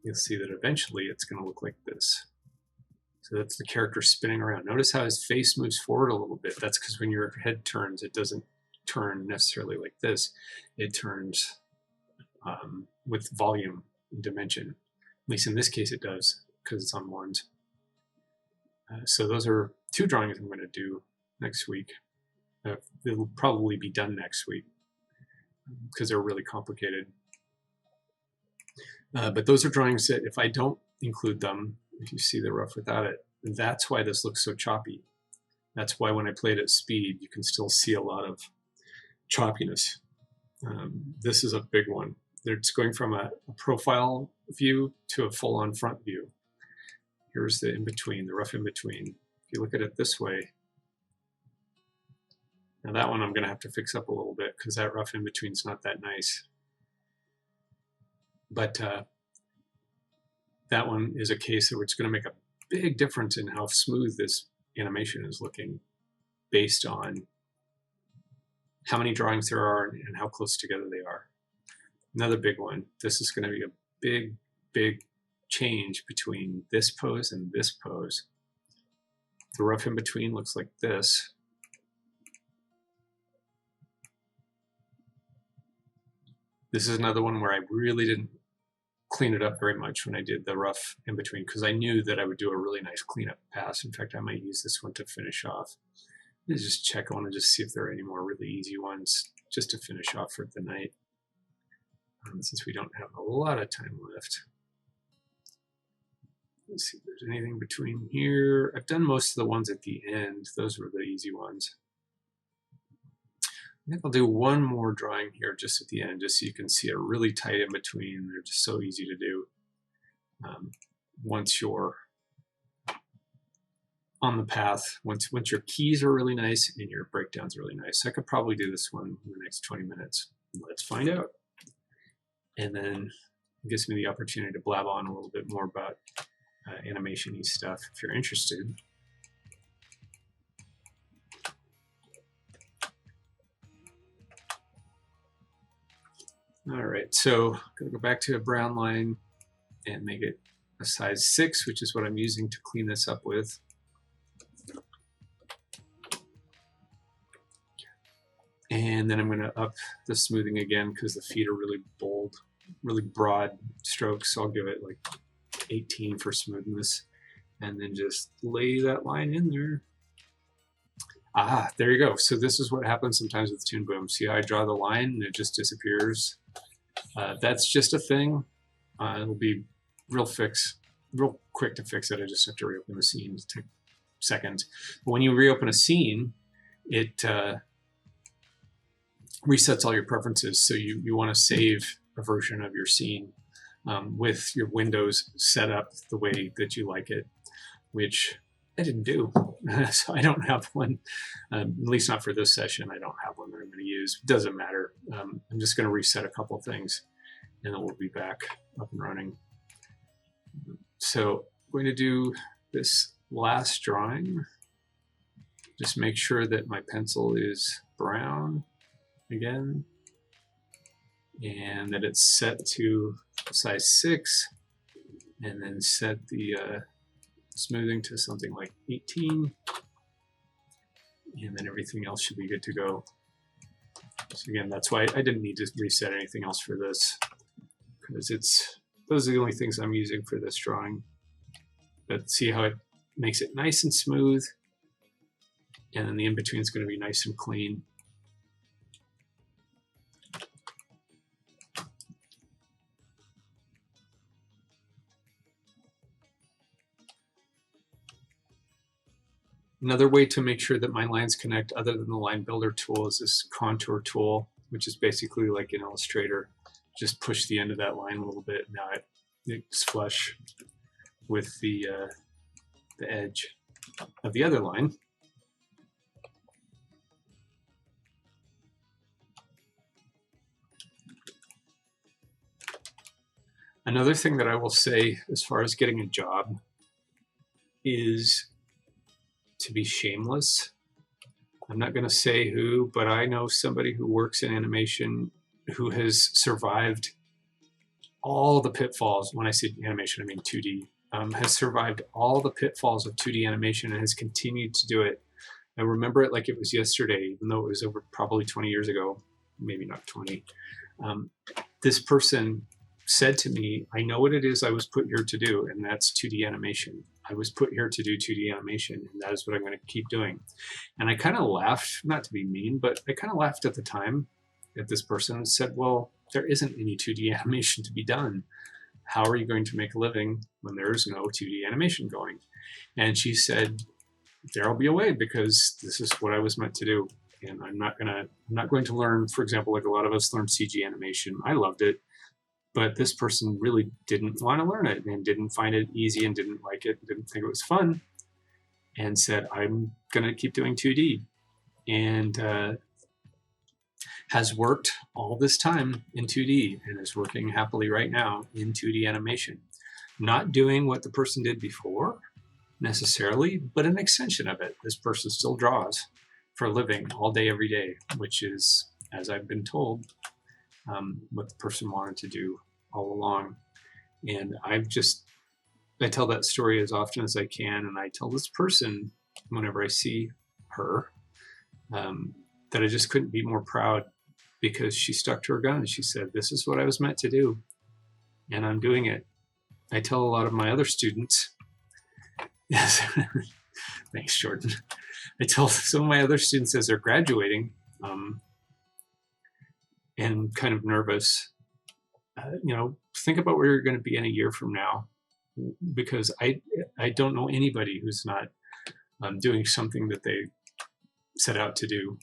you'll see that eventually it's going to look like this. So that's the character spinning around. Notice how his face moves forward a little bit. That's because when your head turns, it doesn't turn necessarily like this. It turns with volume and dimension. At least in this case it does, because it's on ones. So those are two drawings I'm going to do next week. It'll probably be done next week because they're really complicated. But those are drawings that if I don't include them, if you see the rough without it, that's why this looks so choppy. That's why when I played at speed, you can still see a lot of choppiness. This is a big one. It's going from a profile view to a full-on front view. Here's the in-between, the rough in-between. you look at it this way, now that one I'm going to have to fix up a little bit because that rough in between is not that nice. But that one is a case where it's going to make a big difference in how smooth this animation is looking based on how many drawings there are and how close together they are. Another big one, this is going to be a big change between this pose and this pose. The rough in between looks like this. This is another one where I really didn't clean it up very much when I did the rough in between because I knew that I would do a really nice cleanup pass. In fact, I might use this one to finish off. Let's just check. I want to just see if there are any more really easy ones just to finish off for the night. Since we don't have a lot of time left. Let's see if there's anything between here. I've done most of the ones at the end. Those were the easy ones. I think I'll do one more drawing here just at the end, just so you can see a really tight in between. They're just so easy to do once you're on the path. Once your keys are really nice and your breakdowns are really nice. I could probably do this one in the next 20 minutes. Let's find out. And then it gives me the opportunity to blab on a little bit more about animation-y stuff if you're interested. All right, so I'm gonna go back to a brown line and make it a size 6, which is what I'm using to clean this up with. And then I'm going to up the smoothing again because the feet are really bold, really broad strokes. So I'll give it like 18 for smoothness. And then just lay that line in there. Ah, there you go. So this is what happens sometimes with Toon Boom. See how I draw the line and it just disappears? That's just a thing. It'll be real quick to fix it. I just have to reopen the scene. It'll take seconds. But when you reopen a scene, it resets all your preferences. So you want to save a version of your scene with your windows set up the way that you like it, which I didn't do. So I don't have one, at least not for this session. I don't have one that I'm going to use. It doesn't matter. I'm just going to reset a couple of things and then we'll be back up and running. So I'm going to do this last drawing. Just make sure that my pencil is brown again and that it's set to size 6 and then set the smoothing to something like 18 and then everything else should be good to go. So again, that's why I didn't need to reset anything else for this because those are the only things I'm using for this drawing. But see how it makes it nice and smooth, and then the in-between is going to be nice and clean. Another way to make sure that my lines connect other than the line builder tool is this contour tool, which is basically like in Illustrator. Just push the end of that line a little bit. Now it's flush with the edge of the other line. Another thing that I will say as far as getting a job is to be shameless. I'm not going to say who, but I know somebody who works in animation who has survived all the pitfalls. When I say animation, I mean 2D. Has survived all the pitfalls of 2D animation and has continued to do it. I remember it like it was yesterday, even though it was over probably 20 years ago, maybe not 20. This person said to me, I know what it is I was put here to do, and that's 2D animation. I was put here to do 2D animation, and that is what I'm going to keep doing. And I kind of laughed, not to be mean, but I kind of laughed at the time at this person and said, well, there isn't any 2D animation to be done. How are you going to make a living when there's no 2D animation going? And she said, there'll be a way because this is what I was meant to do. And I'm not going to learn, for example, like a lot of us learned CG animation. I loved it. But this person really didn't want to learn it and didn't find it easy and didn't like it, didn't think it was fun. and said, I'm going to keep doing 2D, and has worked all this time in 2D and is working happily right now in 2D animation. Not doing what the person did before necessarily, but an extension of it. This person still draws for a living all day, every day, which is, as I've been told, what the person wanted to do all along. And I tell that story as often as I can, and I tell this person whenever I see her that I just couldn't be more proud, because she stuck to her guns. She said, this is what I was meant to do, and I'm doing it. I tell a lot of my other students, yes, thanks, Jordan. I tell some of my other students as they're graduating and kind of nervous, think about where you're going to be in a year from now, because I don't know anybody who's not doing something that they set out to do,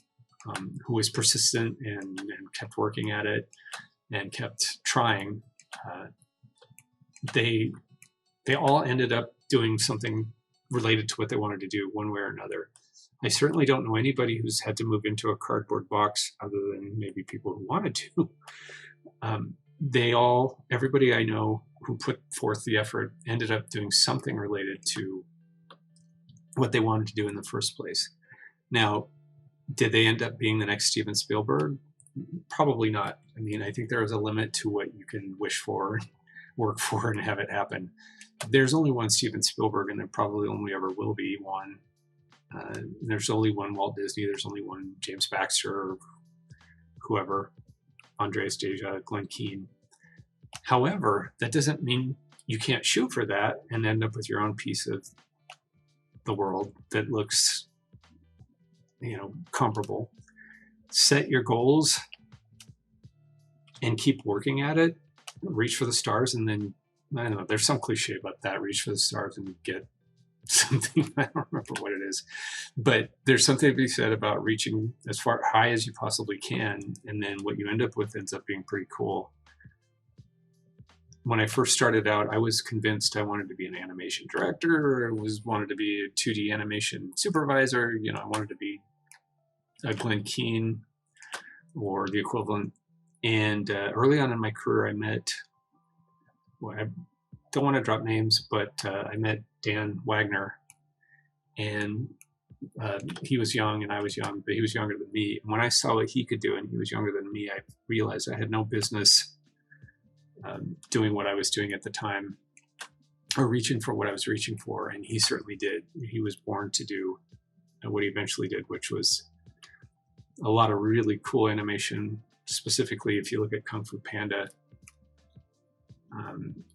who was persistent and kept working at it and kept trying. They all ended up doing something related to what they wanted to do one way or another. I certainly don't know anybody who's had to move into a cardboard box, other than maybe people who wanted to. Everybody I know who put forth the effort ended up doing something related to what they wanted to do in the first place. Now, did they end up being the next Steven Spielberg? Probably not. I mean, I think there is a limit to what you can wish for, work for, and have it happen. There's only one Steven Spielberg, and there probably only ever will be one. There's only one Walt Disney. There's only one James Baxter, or whoever, Andreas Deja, Glenn Keane. However, that doesn't mean you can't shoot for that and end up with your own piece of the world that looks, comparable. Set your goals and keep working at it. Reach for the stars, and then, I don't know, there's some cliche about that. Reach for the stars and get something. I don't remember what it is, but there's something to be said about reaching as far high as you possibly can, and then what you end up with ends up being pretty cool. When I first started out, I was convinced I wanted to be an animation director, wanted to be a 2D animation supervisor. I wanted to be a Glenn Keane or the equivalent. And early on in my career, I met, I don't want to drop names, but I met Dan Wagner, and he was young and I was young, but he was younger than me. And when I saw what he could do and he was younger than me, I realized I had no business doing what I was doing at the time, or reaching for what I was reaching for. And he certainly did. He was born to do what he eventually did, which was a lot of really cool animation. Specifically, if you look at Kung Fu Panda,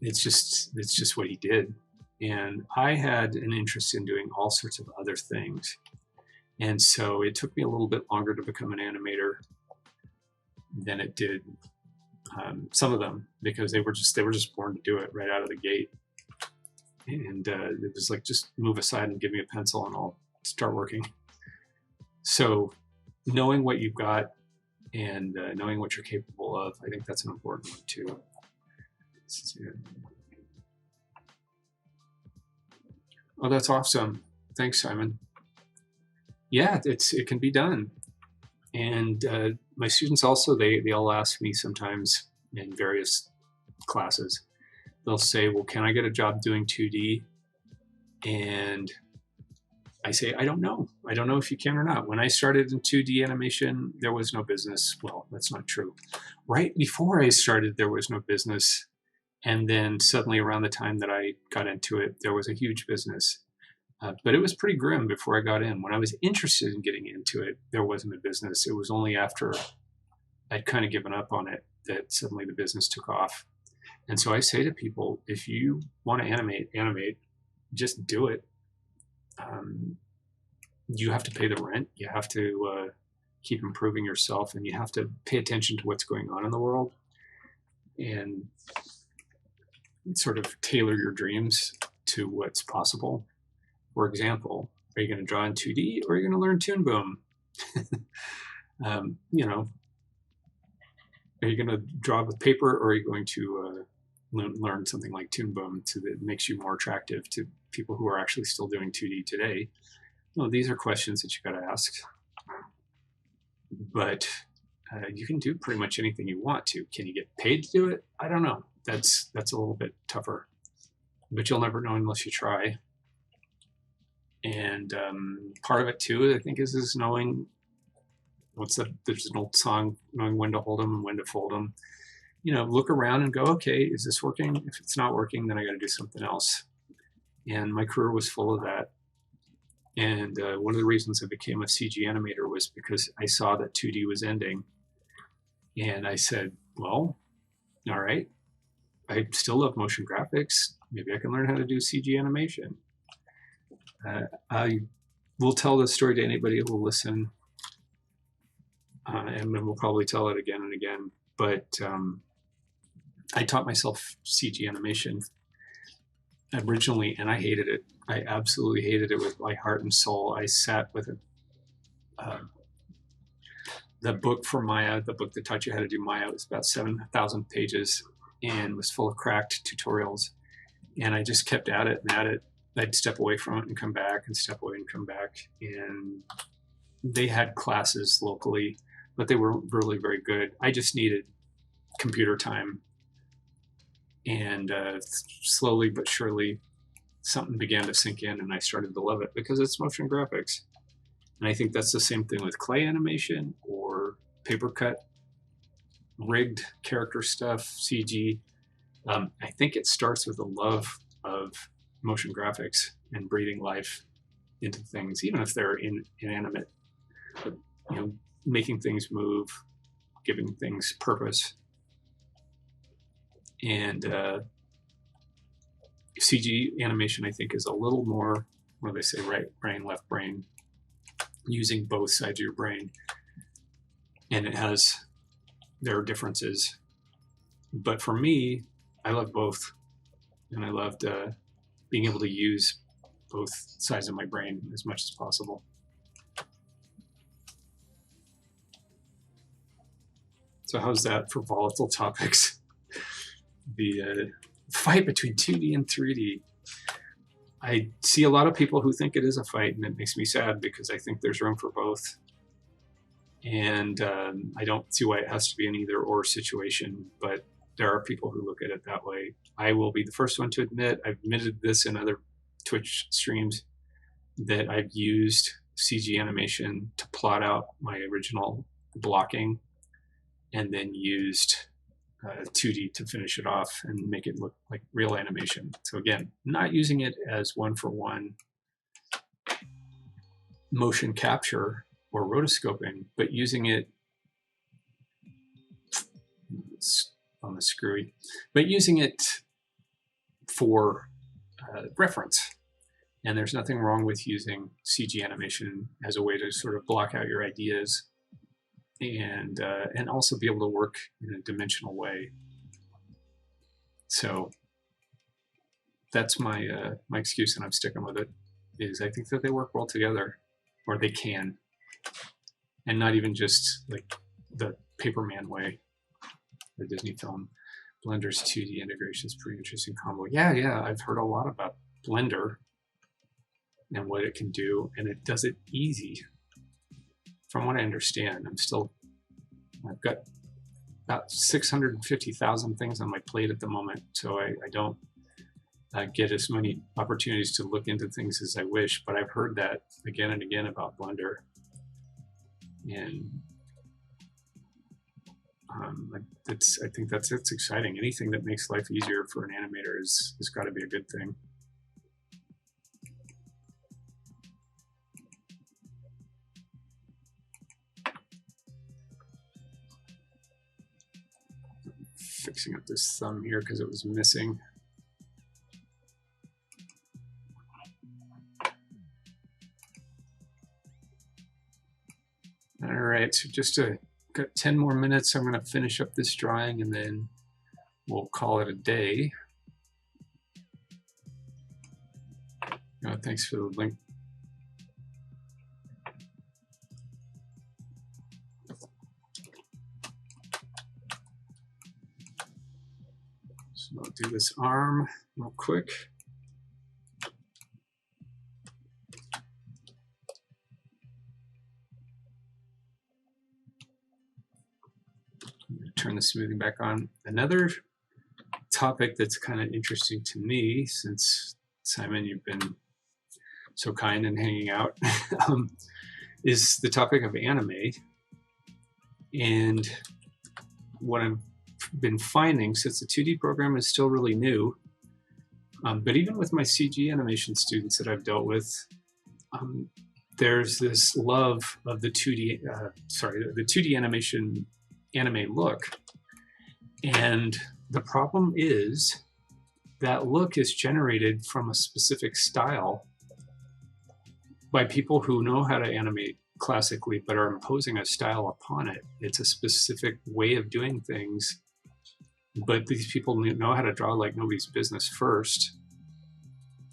it's just what he did. And I had an interest in doing all sorts of other things. And so it took me a little bit longer to become an animator than it did some of them, because they were just born to do it right out of the gate. And it was like, just move aside and give me a pencil and I'll start working. So knowing what you've got and knowing what you're capable of, I think that's an important one too. Oh, that's awesome. Thanks, Simon. Yeah, it can be done. And my students also, they all ask me sometimes in various classes, they'll say, well, can I get a job doing 2D? And I say, I don't know. I don't know if you can or not. When I started in 2D animation, there was no business. Well, that's not true. Right before I started, there was no business. And then suddenly around the time that I got into it, there was a huge business. But it was pretty grim before I got in. When I was interested in getting into it, there wasn't a business. It was only after I'd kind of given up on it that suddenly the business took off. And so I say to people, if you want to animate, just do it. You have to pay the rent. You have to keep improving yourself, and you have to pay attention to what's going on in the world and sort of tailor your dreams to what's possible. For example, are you going to draw in 2D, or are you going to learn Toon Boom? Are you going to draw with paper, or are you going to learn something like Toon Boom that makes you more attractive to people who are actually still doing 2D today? Well, these are questions that you got to ask. But you can do pretty much anything you want to. Can you get paid to do it? I don't know. That's a little bit tougher. But you'll never know unless you try. And part of it too, I think, is knowing there's an old song, knowing when to hold them and when to fold them. You know, look around and go, okay, is this working? If it's not working, then I got to do something else. And my career was full of that. And one of the reasons I became a CG animator was because I saw that 2D was ending. And I said, well, all right, I still love motion graphics. Maybe I can learn how to do CG animation. I will tell this story to anybody who will listen. And then we'll probably tell it again and again. But I taught myself CG animation originally, and I hated it. I absolutely hated it with my heart and soul. I sat with the book for Maya, the book that taught you how to do Maya. It was about 7,000 pages and was full of cracked tutorials. And I just kept at it and at it. I'd step away from it and come back and step away and come back. And they had classes locally, but they were really very good. I just needed computer time. And slowly but surely, something began to sink in, and I started to love it because it's motion graphics. And I think that's the same thing with clay animation or paper cut, rigged character stuff, CG. I think it starts with a love of motion graphics and breathing life into things, even if they're inanimate. But, you know, making things move, giving things purpose. And CG animation, I think, is a little more, what do they say, right brain, left brain, using both sides of your brain. And there are differences. But for me, I love both. And I loved being able to use both sides of my brain as much as possible. So how's that for volatile topics? The fight between 2D and 3D. I see a lot of people who think it is a fight, and it makes me sad because I think there's room for both. And I don't see why it has to be an either or situation, but there are people who look at it that way. I will be the first one to admit, I've admitted this in other Twitch streams, that I've used CG animation to plot out my original blocking and then used 2D to finish it off and make it look like real animation. So again, not using it as one-for-one motion capture or rotoscoping, but using it on the screwy, but using it for reference. And there's nothing wrong with using CG animation as a way to sort of block out your ideas and also be able to work in a dimensional way. So that's my my excuse, and I'm sticking with it, is I think that they work well together, or they can, and not even just like the Paperman way, the Disney film. Blender's 2D integration is pretty interesting combo. Yeah, I've heard a lot about Blender and what it can do, and it does it easy. From what I understand, I've got about 650,000 things on my plate at the moment, so I don't get as many opportunities to look into things as I wish, but I've heard that again and again about Blender. And I think that's exciting. Anything that makes life easier for an animator has got to be a good thing. Fixing up this thumb here because it was missing. All right, so just got 10 more minutes. I'm going to finish up this drawing and then we'll call it a day. Thanks for the link. So I'll do this arm real quick. Turn the smoothing back on. Another topic that's kind of interesting to me, since Simon, you've been so kind in hanging out, is the topic of animate. And what I've been finding, since the 2D program is still really new, but even with my CG animation students that I've dealt with, there's this love of the 2D animation anime look. And the problem is that look is generated from a specific style by people who know how to animate classically but are imposing a style upon it. It's a specific way of doing things, but these people know how to draw like nobody's business first,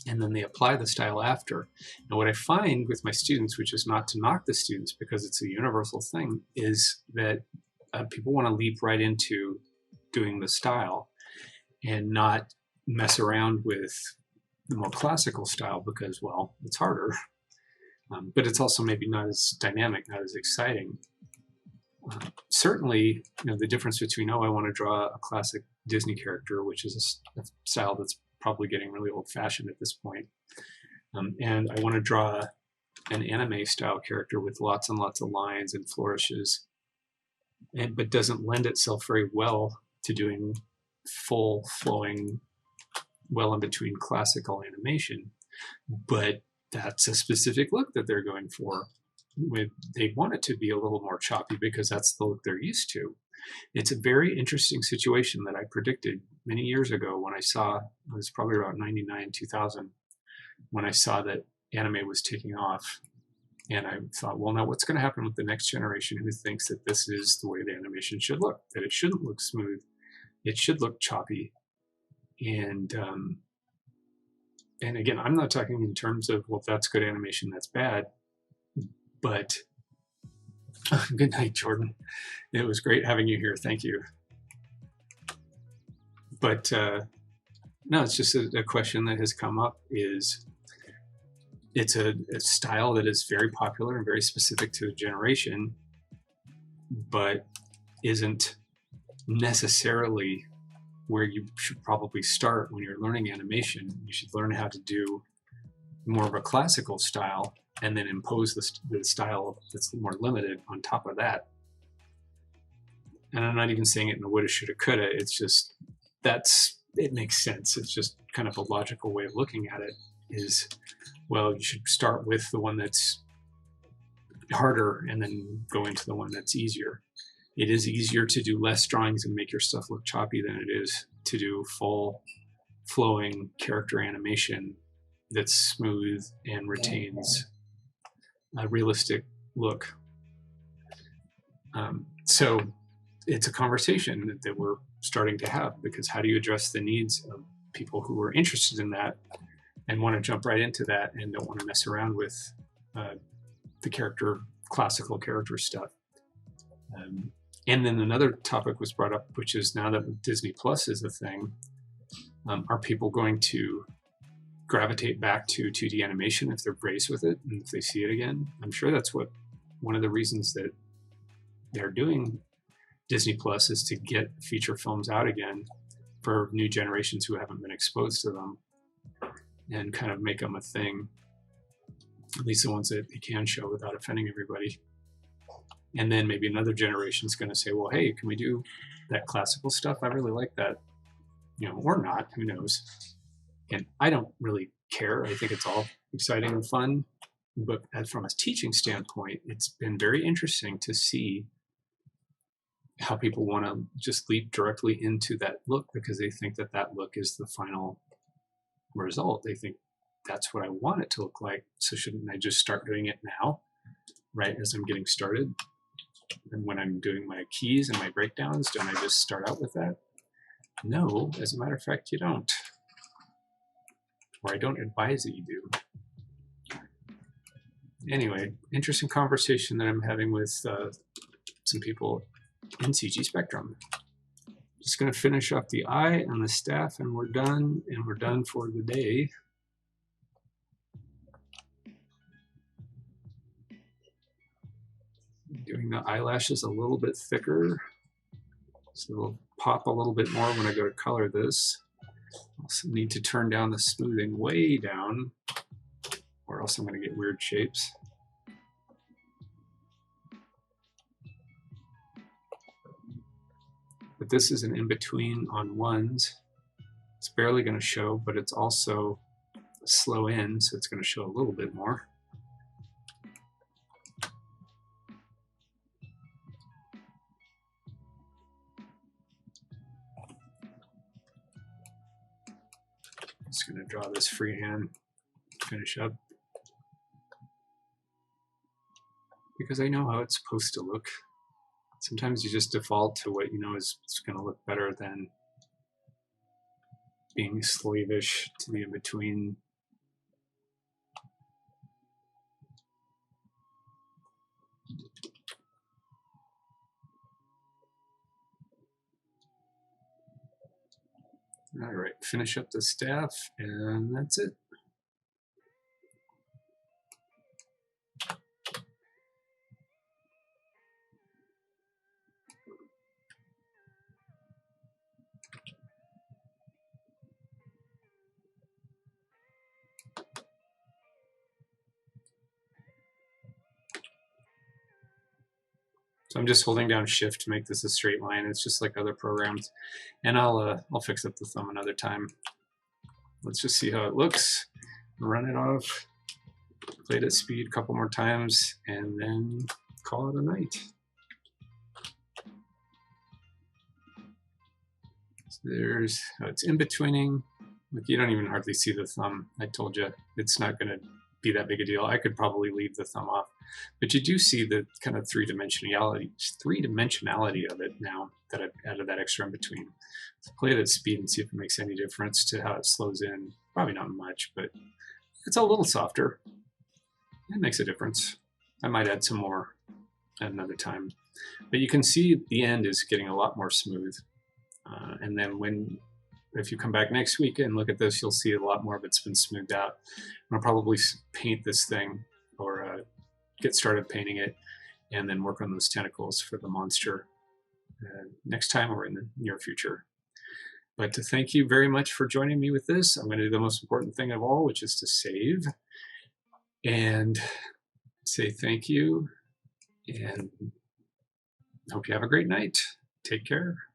and then they apply the style after. And what I find with my students, which is not to knock the students because it's a universal thing, is that people want to leap right into doing the style and not mess around with the more classical style because, well, it's harder. But it's also maybe not as dynamic, not as exciting. Certainly, the difference between, I want to draw a classic Disney character, which is a style that's probably getting really old-fashioned at this point, and I want to draw an anime style character with lots and lots of lines and flourishes, but doesn't lend itself very well to doing full flowing, well in between classical animation. But that's a specific look that they're going for. They want it to be a little more choppy because that's the look they're used to. It's a very interesting situation that I predicted many years ago when I saw, it was probably around 99, 2000, when I saw that anime was taking off. And I thought, well, now what's going to happen with the next generation who thinks that this is the way the animation should look, that it shouldn't look smooth, it should look choppy. And again, I'm not talking in terms of, well, that's good animation, that's bad, but good night, Jordan. It was great having you here. Thank you. But no, it's just a question that has come up. It's a style that is very popular and very specific to a generation, but isn't necessarily where you should probably start when you're learning animation. You should learn how to do more of a classical style and then impose the style that's more limited on top of that. And I'm not even saying it in a woulda, shoulda, coulda. It's just, it makes sense. It's just kind of a logical way of looking at it is, well, you should start with the one that's harder and then go into the one that's easier. It is easier to do less drawings and make your stuff look choppy than it is to do full flowing character animation that's smooth and retains a realistic look. So it's a conversation that we're starting to have, because how do you address the needs of people who are interested in that and want to jump right into that and don't want to mess around with the classical character stuff. And then another topic was brought up, which is now that Disney Plus is a thing, are people going to gravitate back to 2D animation if they're raised with it and if they see it again? I'm sure that's one of the reasons that they're doing Disney Plus is to get feature films out again for new generations who haven't been exposed to them and kind of make them a thing, at least the ones that they can show without offending everybody. And then maybe another generation is going to say, well, hey, can we do that classical stuff? I really like that, or not, who knows? And I don't really care. I think it's all exciting and fun. But from a teaching standpoint, it's been very interesting to see how people want to just leap directly into that look because they think that that look is the final result. They think that's what I want it to look like. So shouldn't I just start doing it now, right as I'm getting started? And when I'm doing my keys and my breakdowns, don't I just start out with that? No, as a matter of fact, you don't. Or I don't advise that you do. Anyway, interesting conversation that I'm having with some people in CG Spectrum. Just going to finish up the eye and the staff, and we're done for the day. Doing the eyelashes a little bit thicker, so they'll pop a little bit more when I go to color this. Also need to turn down the smoothing way down, or else I'm going to get weird shapes. But this is an in-between on ones. It's barely going to show, but it's also a slow in, so it's going to show a little bit more. Just going to draw this freehand, finish up, because I know how it's supposed to look. Sometimes you just default to what you know is going to look better than being slavish to the in-between. All right, finish up the staff, and that's it. So I'm just holding down Shift to make this a straight line. It's just like other programs, and I'll fix up the thumb another time. Let's just see how it looks. Run it off, play it at speed a couple more times, and then call it a night. So there's it's in betweening. Like, you don't even hardly see the thumb. I told you it's not going to be that big a deal. I could probably leave the thumb off, but you do see the kind of three-dimensionality of it now that I've added that extra in between. So play it at speed and see if it makes any difference to how it slows in. Probably not much, but it's a little softer. It makes a difference. I might add some more at another time, but you can see the end is getting a lot more smooth. And then if you come back next week and look at this, you'll see a lot more of it's been smoothed out. I'll probably paint this thing, or get started painting it, and then work on those tentacles for the monster next time or in the near future. But to thank you very much for joining me with this. I'm going to do the most important thing of all, which is to save and say thank you, and hope you have a great night. Take care.